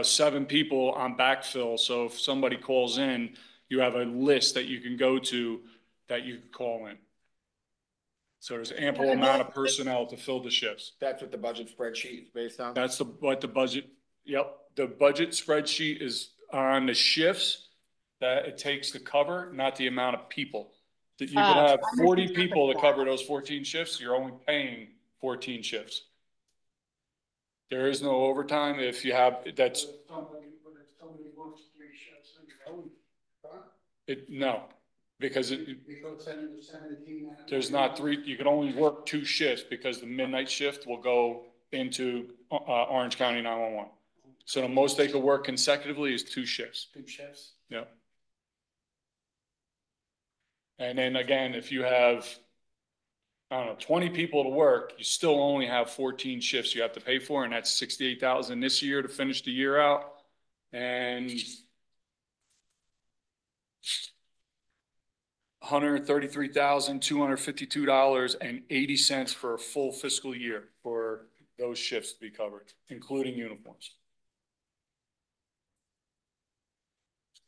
7 people on backfill. So if somebody calls in, you have a list that you can go to that you can call in. So there's ample amount of personnel to fill the shifts. That's what the budget spreadsheet is based on? That's what the budget, yep, the budget spreadsheet is on the shifts that it takes to cover, not the amount of people. That you could have I 40 misinterpreted people to that. cover those 14 shifts, you're only paying 14 shifts. There is no overtime if you have, that's, But if somebody works 3 shifts and you're only, huh? no, because Because then the 17. there's not 3, you can only work 2 shifts, because the midnight shift will go into Orange County 911. So the most they could work consecutively is 2 shifts. 2 shifts. Yeah. And then again, if you have, I don't know, 20 people to work, you still only have 14 shifts you have to pay for, and that's 68,000 this year to finish the year out. And $133,252.80 for a full fiscal year for those shifts to be covered, including uniforms.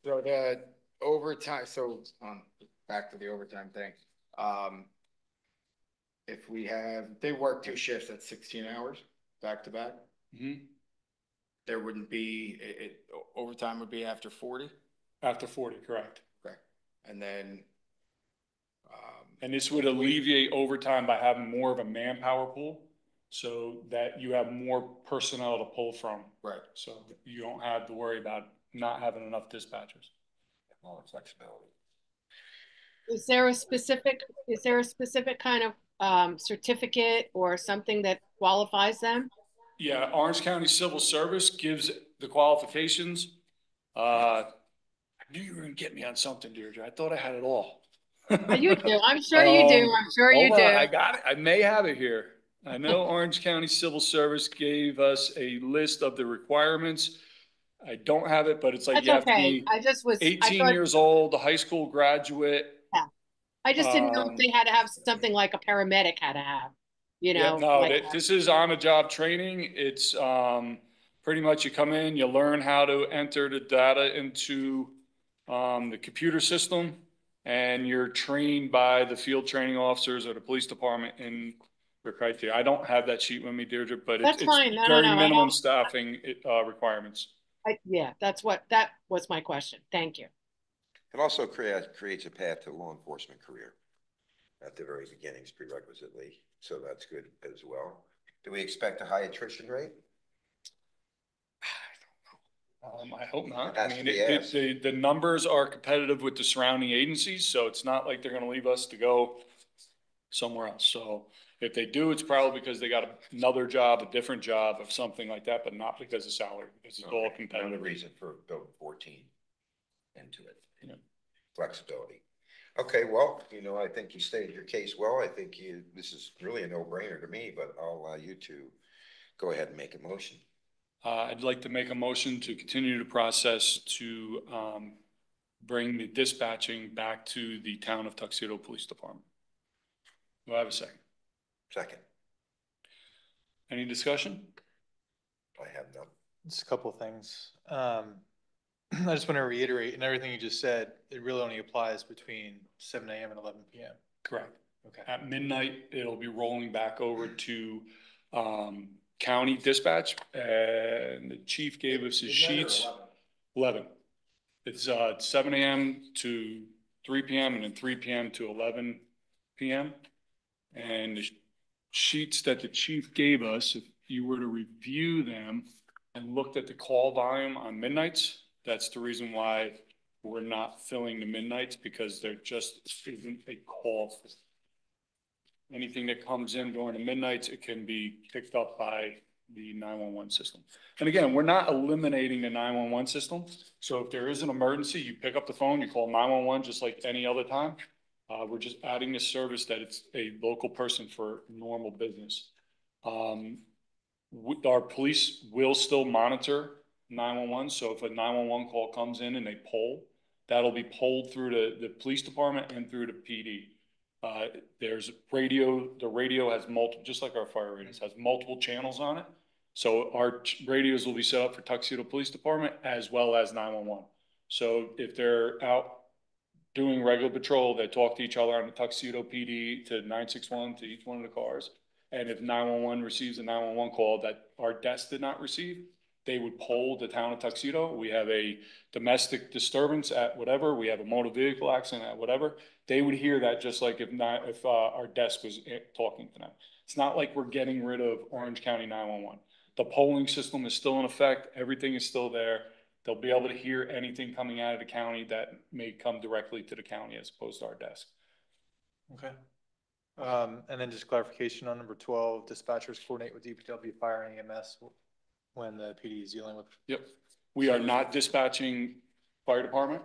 So the overtime, back to the overtime thing. If they work 2 shifts at 16 hours, back to back, there wouldn't be, overtime would be after 40? After 40, correct. Okay. And then, and this would alleviate overtime by having more of a manpower pool, so that you have more personnel to pull from. Right. So you don't have to worry about not having enough dispatchers. More flexibility. Is there a specific kind of certificate or something that qualifies them? Yeah, Orange County Civil Service gives the qualifications. I knew you were gonna get me on something, Deirdre. I thought I had it all. You do. I'm sure you do. I'm sure you Hold on, do. I got it. I may have it here. I know Orange County Civil Service gave us a list of the requirements. I don't have it, but it's like That's you have to okay. be I just was. 18 years old, a high school graduate. Yeah. I just didn't know if Um, they had to have something like a paramedic had to have, you Yeah, know. no, like this is on-the-job training. It's pretty much you come in, you learn how to enter the data into the computer system, and you're trained by the field training officers or the police department in your criteria. I don't have that sheet with me, Deirdre, but That's it's fine. No, very no, I minimum have- staffing requirements. Yeah, that was my question. Thank you. It also creates a path to law enforcement career at the very beginnings prerequisitely, so that's good as well. Do we expect a high attrition rate? I hope not. It has I to mean, be asked. the numbers are competitive with the surrounding agencies, so it's not like they're gonna leave us to go somewhere else. So if they do, it's probably because they got another job, a different job of something like that, but not because of salary, because it's all Another competitive. reason for building 14 into it. Yeah. Flexibility. Okay, well, I think you stated your case well. I think this is really a no-brainer to me, but I'll allow you to go ahead and make a motion. I'd like to make a motion to continue the process to bring the dispatching back to the town of Tuxedo Police Department. Do I have a second? Second. Any discussion? I have none. Just a couple of things. I just want to reiterate, in everything you just said, it really only applies between 7 a.m. and 11 p.m. Correct. Okay. At midnight, it'll be rolling back over to county dispatch, and the chief gave us his sheets. 11. It's 7 a.m. to 3 p.m. and then 3 p.m. to 11 p.m. And the sheets that the chief gave us, if you were to review them and looked at the call volume on midnights, that's the reason why we're not filling the midnights, because there just isn't a call. Anything that comes in during the midnights, it can be picked up by the 911 system. And again, we're not eliminating the 911 system. So if there is an emergency, you pick up the phone, you call 911 just like any other time. We're just adding this service that it's a local person for normal business. Our police will still monitor 911. So if a 911 call comes in and they poll, that'll be polled through the police department and through the PD. There's radio, the radio has multiple, just like our fire radios, has multiple channels on it. So our radios will be set up for Tuxedo Police Department as well as 911. So if they're out doing regular patrol, they talk to each other on the Tuxedo PD to 961 to each one of the cars. And if 911 receives a 911 call that our desk did not receive, they would poll the town of Tuxedo. We have a domestic disturbance at whatever, we have a motor vehicle accident at whatever. They would hear that just like if our desk was talking to them. It's not like we're getting rid of Orange County 911. The polling system is still in effect. Everything is still there. They'll be able to hear anything coming out of the county that may come directly to the county as opposed to our desk. Okay. And then just clarification on number 12, dispatchers coordinate with DPW, fire, and EMS when the PD is dealing with. Yep. We are not dispatching fire department.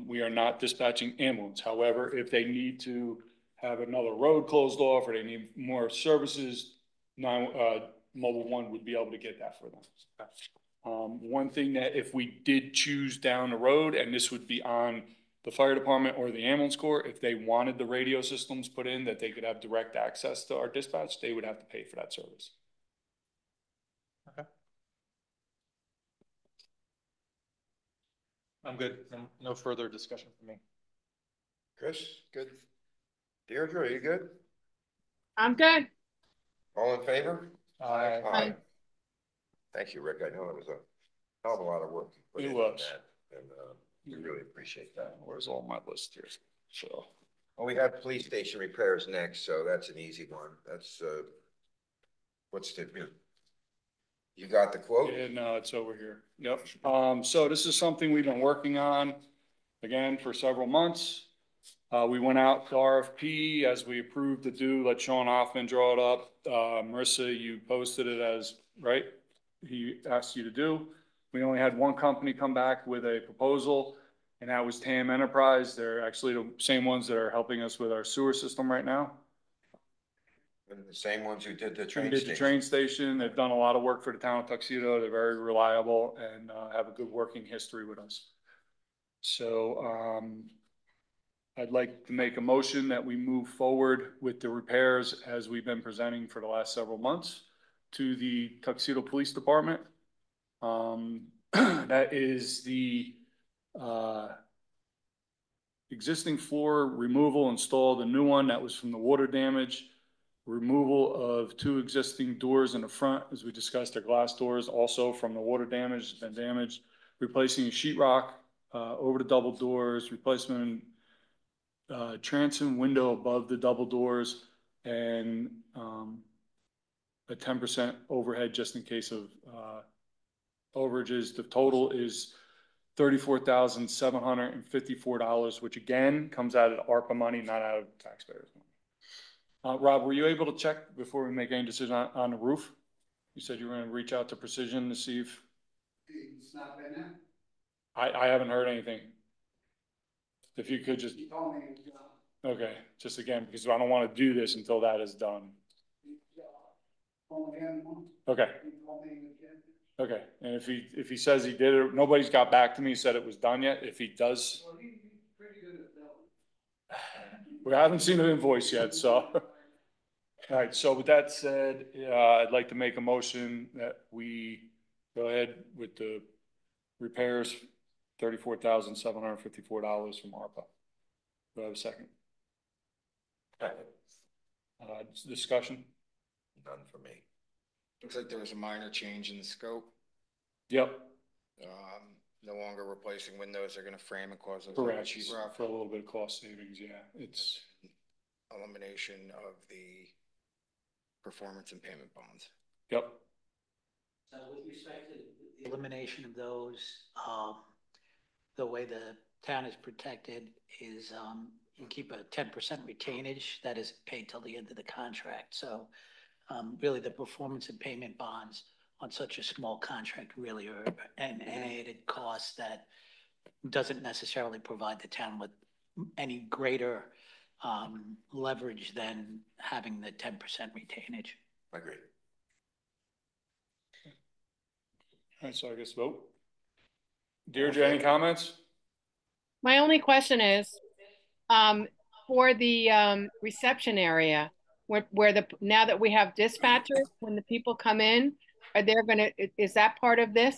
We are not dispatching ambulance. However, if they need to have another road closed off or they need more services, Mobile One would be able to get that for them. One thing that if we did choose down the road, and this would be on the fire department or the ambulance corps, if they wanted the radio systems put in that they could have direct access to our dispatch, they would have to pay for that service. Okay. I'm good. No further discussion from me. Chris, good. Deirdre, are you good? I'm good. All in favor? Aye. Aye. Thank you, Rick. I know it was a hell of a lot of work. It was. And we really appreciate that. Where's all my list here? So. Well, we have police station repairs next, so that's an easy one. That's, what's the, you got the quote? Yeah, no, it's over here. Yep. So this is something we've been working on, again, for several months. We went out to RFP as we approved to do, let Sean Hoffman draw it up. Marissa, you posted it as, right? He asked you to do. We only had one company come back with a proposal, and that was TAM Enterprise. They're actually the same ones that are helping us with our sewer system right now. And the same ones who did the train They did station. the train station. They've done a lot of work for the town of Tuxedo. They're very reliable and have a good working history with us. So I'd like to make a motion that we move forward with the repairs as we've been presenting for the last several months to the Tuxedo Police Department. That is the existing floor removal, install the new one that was from the water damage, removal of 2 existing doors in the front, as we discussed, their glass doors also from the water damage, been damaged, replacing sheetrock over the double doors, replacement transom window above the double doors, and a 10% overhead just in case of overages. The total is $34,754, which again comes out of ARPA money, not out of taxpayers' money. Rob, were you able to check before we make any decision on the roof? You said you were going to reach out to Precision to see if. It's not been there? I haven't heard anything. If you could just, He told me, okay, just again, because I don't want to do this until that is done. only him, Okay, he told me again. okay. And if he says he did it, nobody's got back to me, said it was done yet. If he does, Well, he's pretty good at that. we haven't seen an invoice yet, so. All right, so with that said, I'd like to make a motion that we go ahead with the repairs, $34,754 from ARPA. Do I have a second? Discussion? None for me. Looks like there was a minor change in the scope. Yep, No longer replacing windows, they're gonna frame and cause those correct. sheet rock. For a little bit of cost savings, yeah. It's, Elimination of the performance and payment bonds. yep. So with respect to the elimination of those, the way the town is protected is, you keep a 10% retainage that is paid till the end of the contract. So, really the performance and payment bonds on such a small contract really are an added cost that doesn't necessarily provide the town with any greater leverage than having the 10% retainage. Agreed. All right, so I guess vote. Deirdre, any comments? My only question is, for the reception area, where now that we have dispatchers, when the people come in, are they gonna, is that part of this?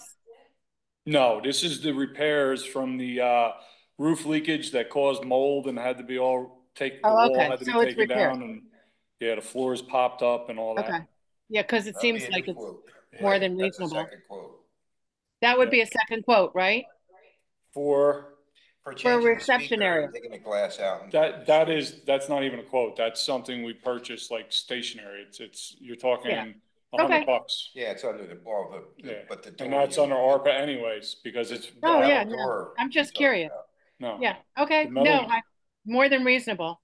No, this is the repairs from the roof leakage that caused mold and had to be all the wall okay, had to be so it's taken repair. down, and yeah, the floors popped up and all that. Okay, yeah, because it That'll seems be a like new it's quote. more Right, than that's a reasonable. second quote. That would be a second quote, right? For changing the reception speaker area. and taking the glass out. And that's not even a quote. That's something we purchased like stationary. It's you're talking Yeah. $100. Okay. yeah, it's under the wall, Yeah, but the door. and that's under ARPA anyways, because it's. Oh, yeah, metal no, door I'm just you're talking curious. about. No. Yeah, okay, The metal- no, more than reasonable.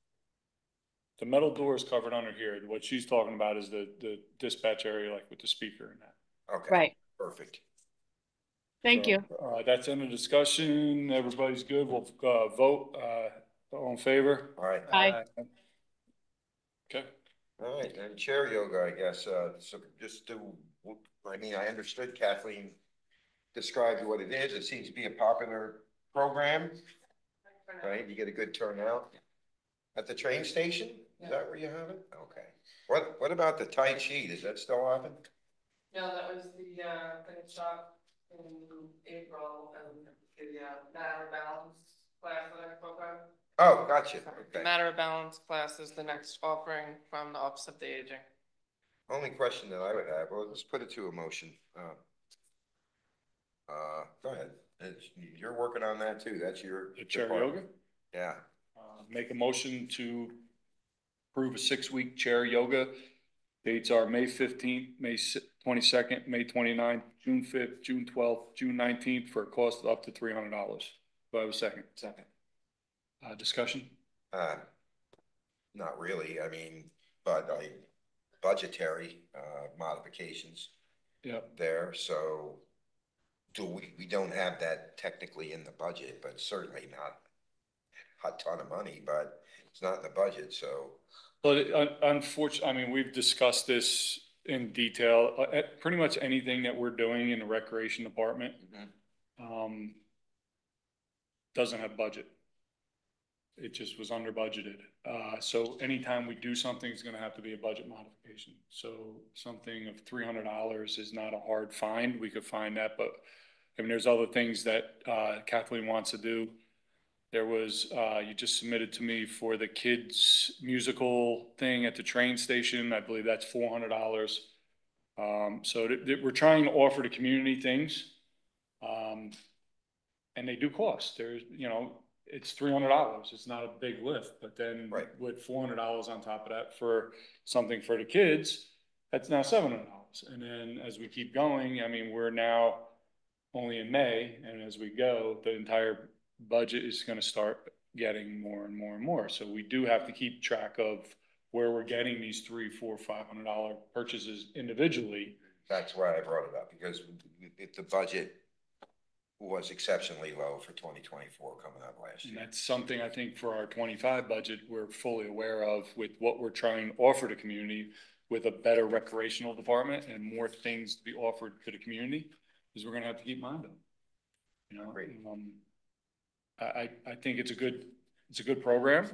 The metal door is covered under here. What she's talking about is the dispatch area, like with the speaker and that. Okay. Right. Perfect. Thank you. That's in the discussion. Everybody's good. We'll vote. All in favor? All right. Aye. Okay. All right, and chair yoga, I guess, so just to, I mean, I understood Kathleen described what it is. It seems to be a popular program, right? You get a good turnout. At the train station? Is that where you have it? Okay. What about the Tai Chi? Does that still happen? No, that was the shop in April, and the Matter of Balance class that I spoke of. Oh, gotcha. The Okay. Matter of Balance class is the next offering from the Office of the Aging. Only question that I would have, well, let's put it to a motion. Go ahead. You're working on that too. That's your. The chair department. yoga? Yeah. Make a motion to approve a 6-week chair yoga. Dates are May 15th, May 22nd, May 29th, June 5th, June 12th, June 19th for a cost of up to $300. Do I have a second? Second. Discussion? Not really. I mean, but budgetary modifications. Yep. There, so we don't have that technically in the budget, but certainly not a ton of money, but it's not in the budget, so. But unfortunately, I mean, we've discussed this in detail. Pretty much anything that we're doing in the recreation department doesn't have budget. It just was under budgeted. So anytime we do something, it's gonna have to be a budget modification. So something of $300 is not a hard find. We could find that, but I mean, there's other things that Kathleen wants to do. There was, you just submitted to me for the kids musical thing at the train station. I believe that's $400. So we're trying to offer the community things. And they do cost. There's, you know, it's $300. It's not a big lift, but then with $400 on top of that for something for the kids, that's now $700. And then as we keep going, I mean, we're now only in May, and as we go, the entire budget is going to start getting more and more and more. So we do have to keep track of where we're getting these $300, $400, $500 purchases individually. That's why I brought it up, because if the budget was exceptionally low for 2024 coming out last And year. that's something I think for our 25 budget, we're fully aware of with what we're trying to offer the community with a better recreational department and more things to be offered to the community, is we're gonna have to keep mind them. You know, I think it's a good program.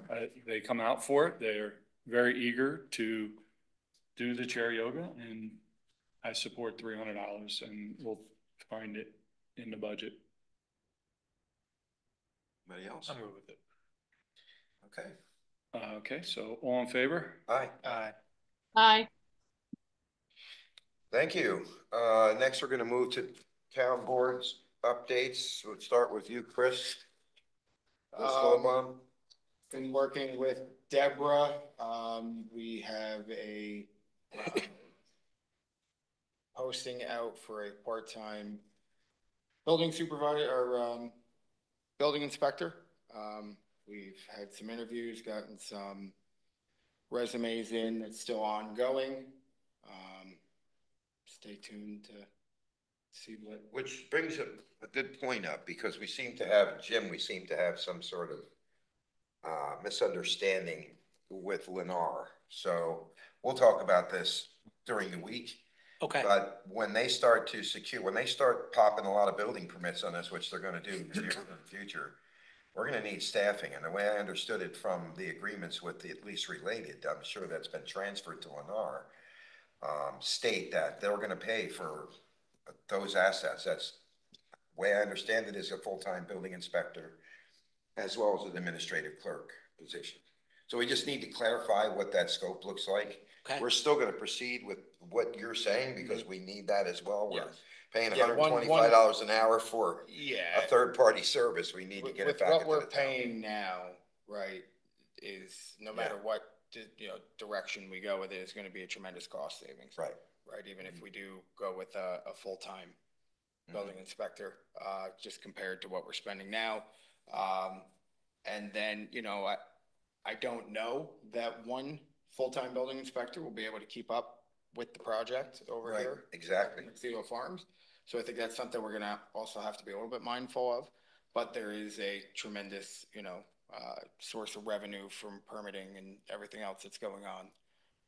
They come out for it. They're very eager to do the chair yoga, and I support $300, and we'll find it in the budget. Anybody else? I'm good with it. Okay. Okay, so all in favor? Aye. Aye. Aye. Thank you. Next, we're going to move to town boards updates. Let's start with you, Chris. Been working with Deborah. We have a posting out for a part-time building supervisor or building inspector. We've had some interviews, gotten some resumes in. It's still ongoing. Stay tuned to see what. Which brings a good point up, because we seem to have, Jim, we seem to have some sort of misunderstanding with Lennar. So we'll talk about this during the week. Okay. But when they start popping a lot of building permits on us, which they're gonna do in the future, we're gonna need staffing. And the way I understood it from the agreements with the at least related, I'm sure that's been transferred to Lennar, state that they're gonna pay for those assets. That's the way I understand it, is a full-time building inspector as well as an administrative clerk position. So we just need to clarify what that scope looks like. Okay. We're still gonna proceed with what you're saying, because we need that as well. We're paying Yeah, $125 an hour for Yeah. a third-party service. We need to get it back into the With what we're town. paying now, right, is no matter what, direction we go with it, is gonna be a tremendous cost savings. Right. Right, even if we do go with a full-time building inspector, just compared to what we're spending now. And then, I don't know that one full-time building inspector will be able to keep up with the project over here. Exactly. At Cedar Farms. So I think that's something we're gonna also have to be a little bit mindful of. But there is a tremendous, source of revenue from permitting and everything else that's going on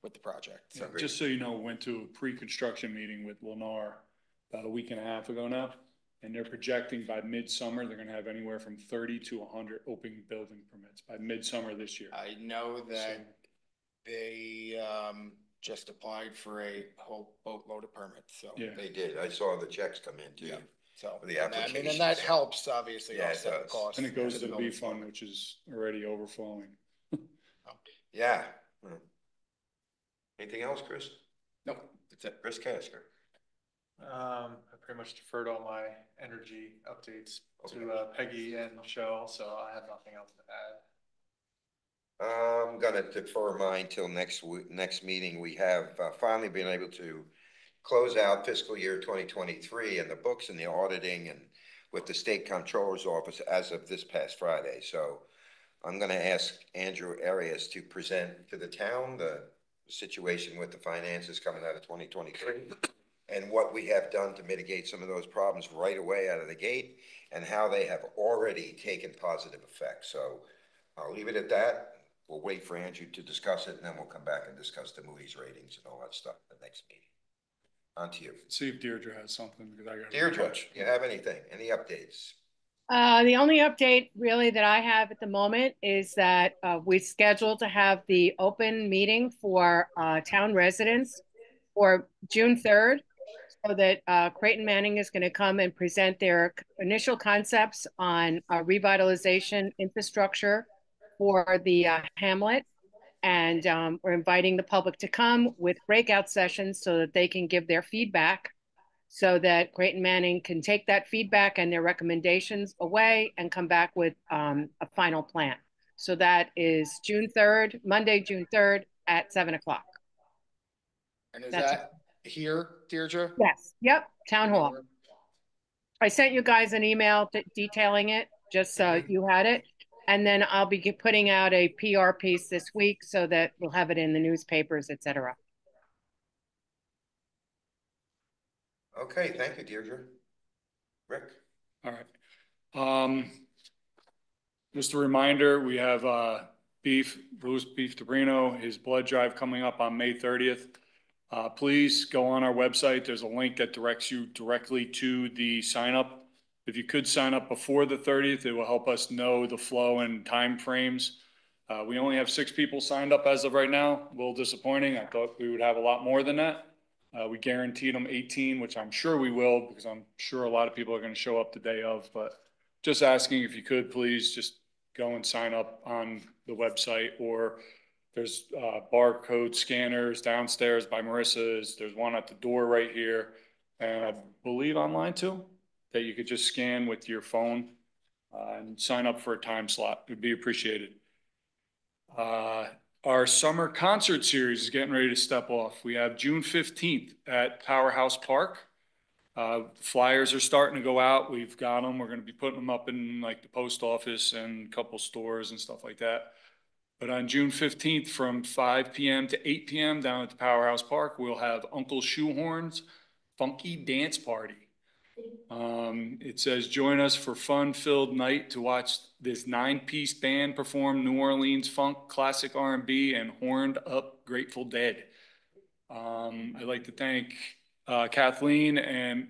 with the project. So Just so you know, went to a pre-construction meeting with Lennar about a week and a half ago now, and they're projecting by midsummer, they're gonna have anywhere from 30 to 100 open building permits by midsummer this year. I know that they just applied for a whole boatload of permits, so. Yeah. They did. I saw the checks come in too. Yeah. So, For the and applications. that helps, obviously, Yeah, it offset the does. cost. And it goes to the building B fund, which is already overflowing. Yeah. Anything else, Chris? Nope, that's it. Chris Casker. I pretty much deferred all my energy updates to Peggy and Michelle, so I have nothing else to add. I'm gonna defer mine till next meeting. We have finally been able to close out fiscal year 2023 and the books and the auditing and with the state comptroller's office as of this past Friday. So I'm gonna ask Andrew Arias to present to the town the situation with the finances coming out of 2023 and what we have done to mitigate some of those problems right away out of the gate, and how they have already taken positive effect. So I'll leave it at that. We'll wait for Andrew to discuss it, and then we'll come back and discuss the Moody's ratings and all that stuff at the next meeting. On to you. See if Deirdre has something, because I got. Deirdre, you have anything? Any updates? The only update really that I have at the moment is that we scheduled to have the open meeting for town residents for June 3rd, so that Creighton Manning is going to come and present their initial concepts on revitalization infrastructure for the hamlet. And we're inviting the public to come with breakout sessions so that they can give their feedback, so that Creighton Manning can take that feedback and their recommendations away and come back with a final plan. So that is June 3rd, Monday, June 3rd at 7 o'clock. And is that here, Deirdre? Yes. Yep. Town hall. I sent you guys an email detailing it, just so you had it. And then I'll be putting out a PR piece this week so that we'll have it in the newspapers, etc. Okay, thank you, Deirdre. Rick? All right. Just a reminder, we have, Louis Beef Dobrino, his blood drive coming up on May 30th. Please go on our website. There's a link that directs you directly to the sign up. If you could sign up before the 30th, it will help us know the flow and time frames. We only have 6 people signed up as of right now. A little disappointing. I thought we would have a lot more than that. We guaranteed them 18, which I'm sure we will, because I'm sure a lot of people are going to show up the day of, but just asking if you could please just go and sign up on the website, or there's barcode scanners downstairs by Marissa's. There's one at the door right here, and I believe online too, that you could just scan with your phone and sign up for a time slot. It would be appreciated. Our summer concert series is getting ready to step off. We have June 15th at Powerhouse Park. Flyers are starting to go out. We've got them. We're going to be putting them up in like the post office and a couple stores and stuff like that. But on June 15th from 5 p.m. to 8 p.m. down at the Powerhouse Park, we'll have Uncle Shoehorn's Funky Dance Party. It says, join us for fun-filled night to watch this 9-piece band perform New Orleans funk, classic R&B, and horned up Grateful Dead. I'd like to thank Kathleen and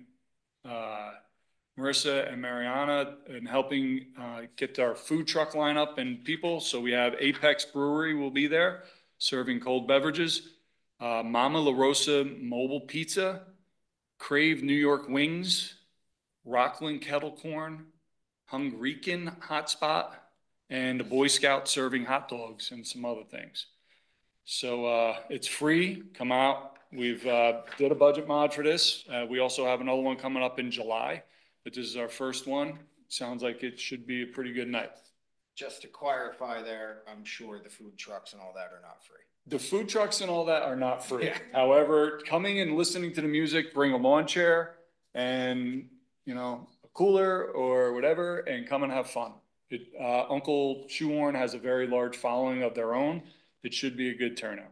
Marissa and Mariana in helping get our food truck lineup and people. So we have Apex Brewery will be there serving cold beverages. Mama La Rosa Mobile Pizza, Crave New York Wings, Rockland Kettle Corn, Hungrican Hotspot, and a Boy Scout serving hot dogs and some other things. So it's free. Come out. We've did a budget mod for this. We also have another one coming up in July, but this is our first one. Sounds like it should be a pretty good night. Just to clarify there, I'm sure the food trucks and all that are not free. The food trucks and all that are not free. Yeah. However, coming and listening to the music, bring a lawn chair and, you know, a cooler or whatever, and come and have fun. Uncle Shoehorn has a very large following of their own. It should be a good turnout.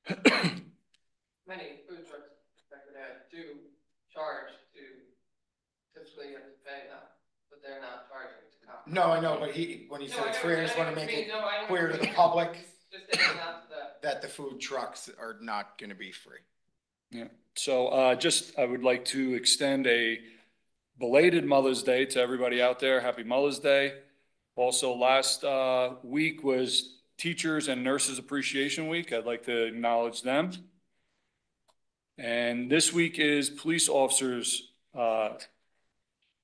Many food trucks that do charge to typically have to pay them, but they're not charging to come. No, I know, but when he said it's free, I just want to make it clear to the public that the food trucks are not going to be free. Yeah. So I would like to extend a belated Mother's Day to everybody out there. Happy Mother's Day. Also, last week was Teachers and Nurses Appreciation Week. I'd like to acknowledge them. And this week is Police Officers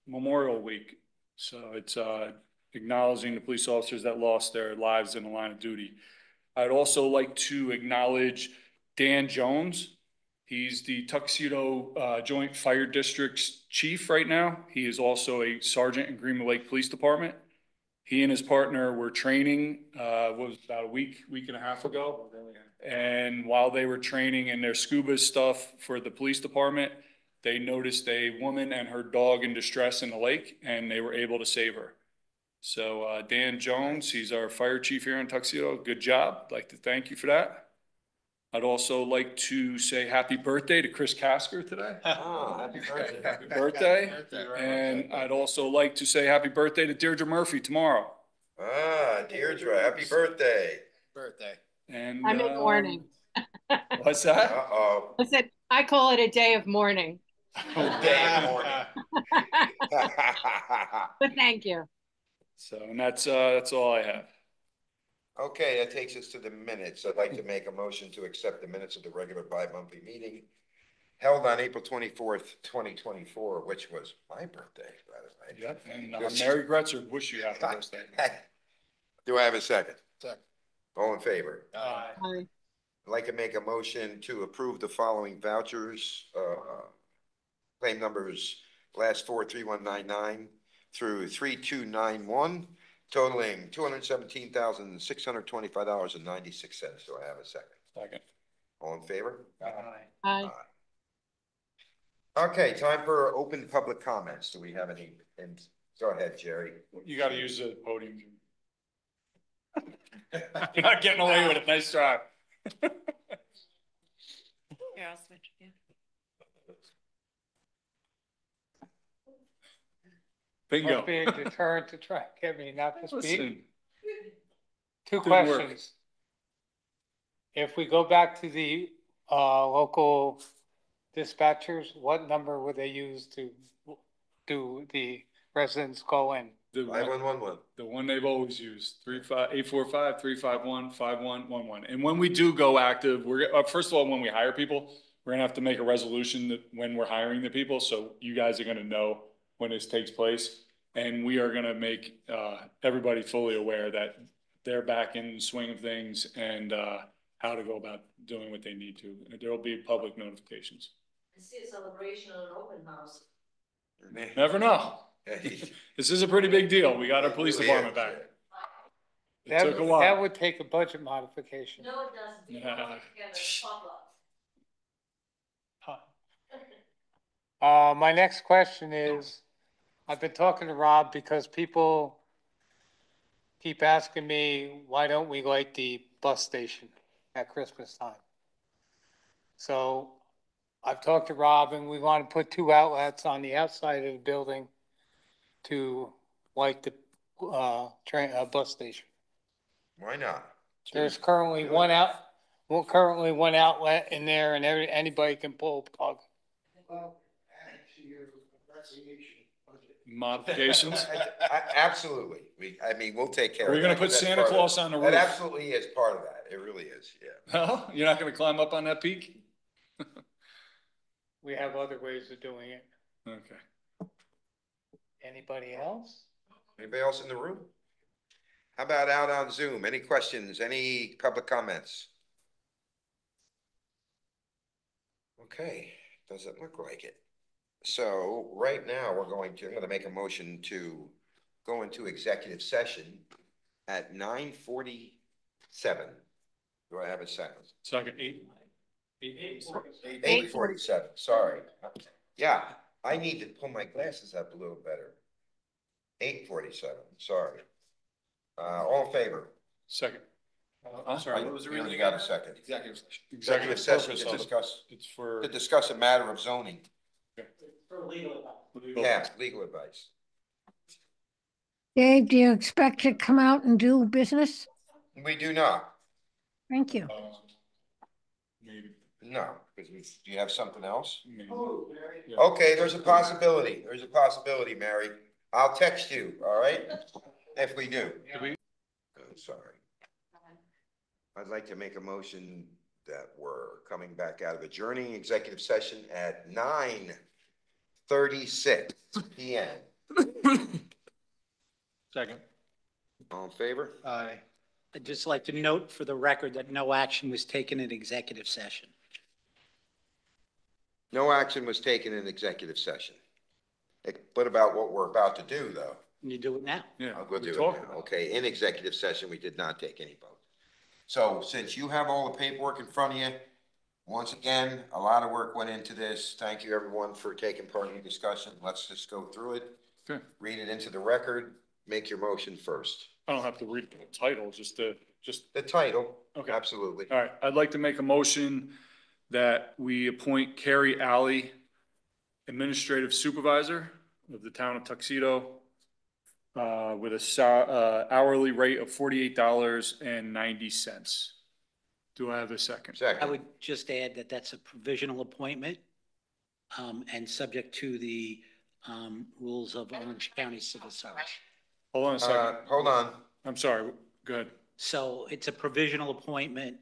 Memorial Week. So it's acknowledging the police officers that lost their lives in the line of duty. I'd also like to acknowledge Dan Jones. He's the Tuxedo Joint Fire District's chief right now. He is also a sergeant in Greenwood Lake Police Department. He and his partner were training, was about a week and a half ago. And while they were training in their scuba stuff for the police department, they noticed a woman and her dog in distress in the lake, and they were able to save her. So Dan Jones, he's our fire chief here in Tuxedo. Good job. I'd like to thank you for that. I'd also like to say happy birthday to Chris Kasker today. Oh, happy birthday. Happy birthday. And I'd also like to say happy birthday to Deirdre Murphy tomorrow. Ah, Deirdre, happy birthday. Birthday. And I'm in mourning. What's that? Uh-oh. I said, I call it a day of mourning. Day of mourning. But thank you. So, and that's all I have. Okay, that takes us to the minutes. I'd like to make a motion to accept the minutes of the regular bi-monthly meeting held on April 24th, 2024, which was my birthday, by the way. Yep. And Mary Gretzer, wish you happy birthday. Do I have a second? Second. All in favor? Aye. I'd like to make a motion to approve the following vouchers, claim numbers last 43199 through 3291, totaling $217,625.96. Do I have a second? Second. All in favor? Aye. Okay, time for open public comments. Do we have any? And go ahead, Jerry. You got to use the podium. You're not getting away with it. Nice try. Here, I'll switch. Yeah. Bingo. Must be a deterrent to try and get me not to speak. Listen, Two good work. questions. If we go back to the local dispatchers, what number would they use to do the residents call in? the one, 5111. the one they've always used, 845-351-5111. And when we do go active, we're, first of all, when we hire people, we're gonna have to make a resolution that when we're hiring the people, so you guys are gonna know when this takes place. And we are gonna make, everybody fully aware that they're back in the swing of things and, how to go about doing what they need to. There'll be public notifications. I see a celebration on an open house. Never know. This is a pretty big deal. We got our police department back. It took a while. That would take a budget modification. No, it doesn't. We all work together, pop-up. My next question is, I've been talking to Rob because people keep asking me, why don't we light the bus station at Christmas time? So I've talked to Rob and we want to put 2 outlets on the outside of the building to light the bus station. Why not? There's currently one outlet in there and anybody can pull a plug. Well, add to your recreation budget. Modifications? Absolutely. I mean, we'll take care of that. We're gonna put That's Santa part of Claus it. on the That roof. absolutely is part of that. It really is, yeah. No, you're not gonna climb up on that peak? We have other ways of doing it. Okay. Anybody else? Anybody else in the room? How about out on Zoom? Any questions? Any public comments? Okay, doesn't look like it. So right now, I'm gonna make a motion to go into executive session at 9:47. Do I have a second? Second, 8:47, sorry. Yeah, I need to pull my glasses up a little better. 8:47, sorry. All in favor? Second. I'm sorry, what was the reason? You got a second. Executive session. Executive session purpose to of it. discuss, It's for. to discuss a matter of zoning. For legal advice. Yeah, legal advice. Dave, do you expect to come out and do business? We do not. Thank you. Maybe. No, because do you have something else? Maybe. Yeah. Okay, there's a possibility. There's a possibility, Mary. I'll text you, all right? If we do. Sorry. I'd like to make a motion that we're coming back out of adjourning executive session at 9:36 PM. Second. All in favor? Aye. I'd just like to note for the record that no action was taken in executive session. No action was taken in executive session. What about what we're about to do, though? Can you do it now? Yeah. I'll go do it talking now. about Okay, in executive session, we did not take any vote. So since you have all the paperwork in front of you, once again, a lot of work went into this. Thank you, everyone, for taking part in the discussion. Let's just go through it. Okay. Read it into the record, make your motion first. I don't have to read the title, just The title, Okay. absolutely. All right, I'd like to make a motion that we appoint Carrie Alley, Administrative Supervisor of the town of Tuxedo, with a hourly rate of $48.90. Do I have a second? I Second, would just add that that's a provisional appointment, and subject to the, rules of Orange County Civil Service. Hold on a second. hold on. I'm sorry, go ahead. So it's a provisional appointment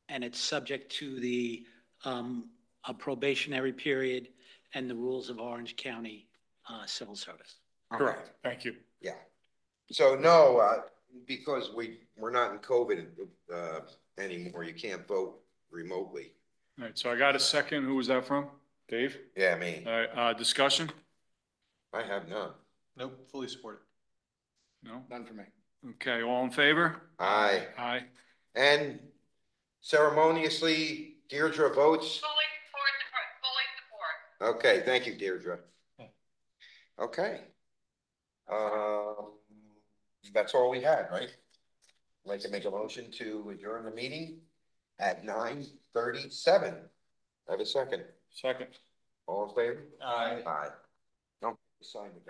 and it's subject to the, a probationary period and the rules of Orange County, Civil Service. Correct, thank you. Yeah. So no, because we're not in COVID, anymore, you can't vote remotely. All right, so I got a second. Who was that from? Dave? Yeah, me. All right, discussion? I have none. Nope, fully supported. No? None for me. Okay, all in favor? Aye. Aye. And ceremoniously, Deirdre votes? Fully support. Okay, thank you, Deirdre. Okay. That's all we had, right? I'd like to make a motion to adjourn the meeting at 9:37. Have a second. Second. All in favor? Aye. Aye. No, sign it.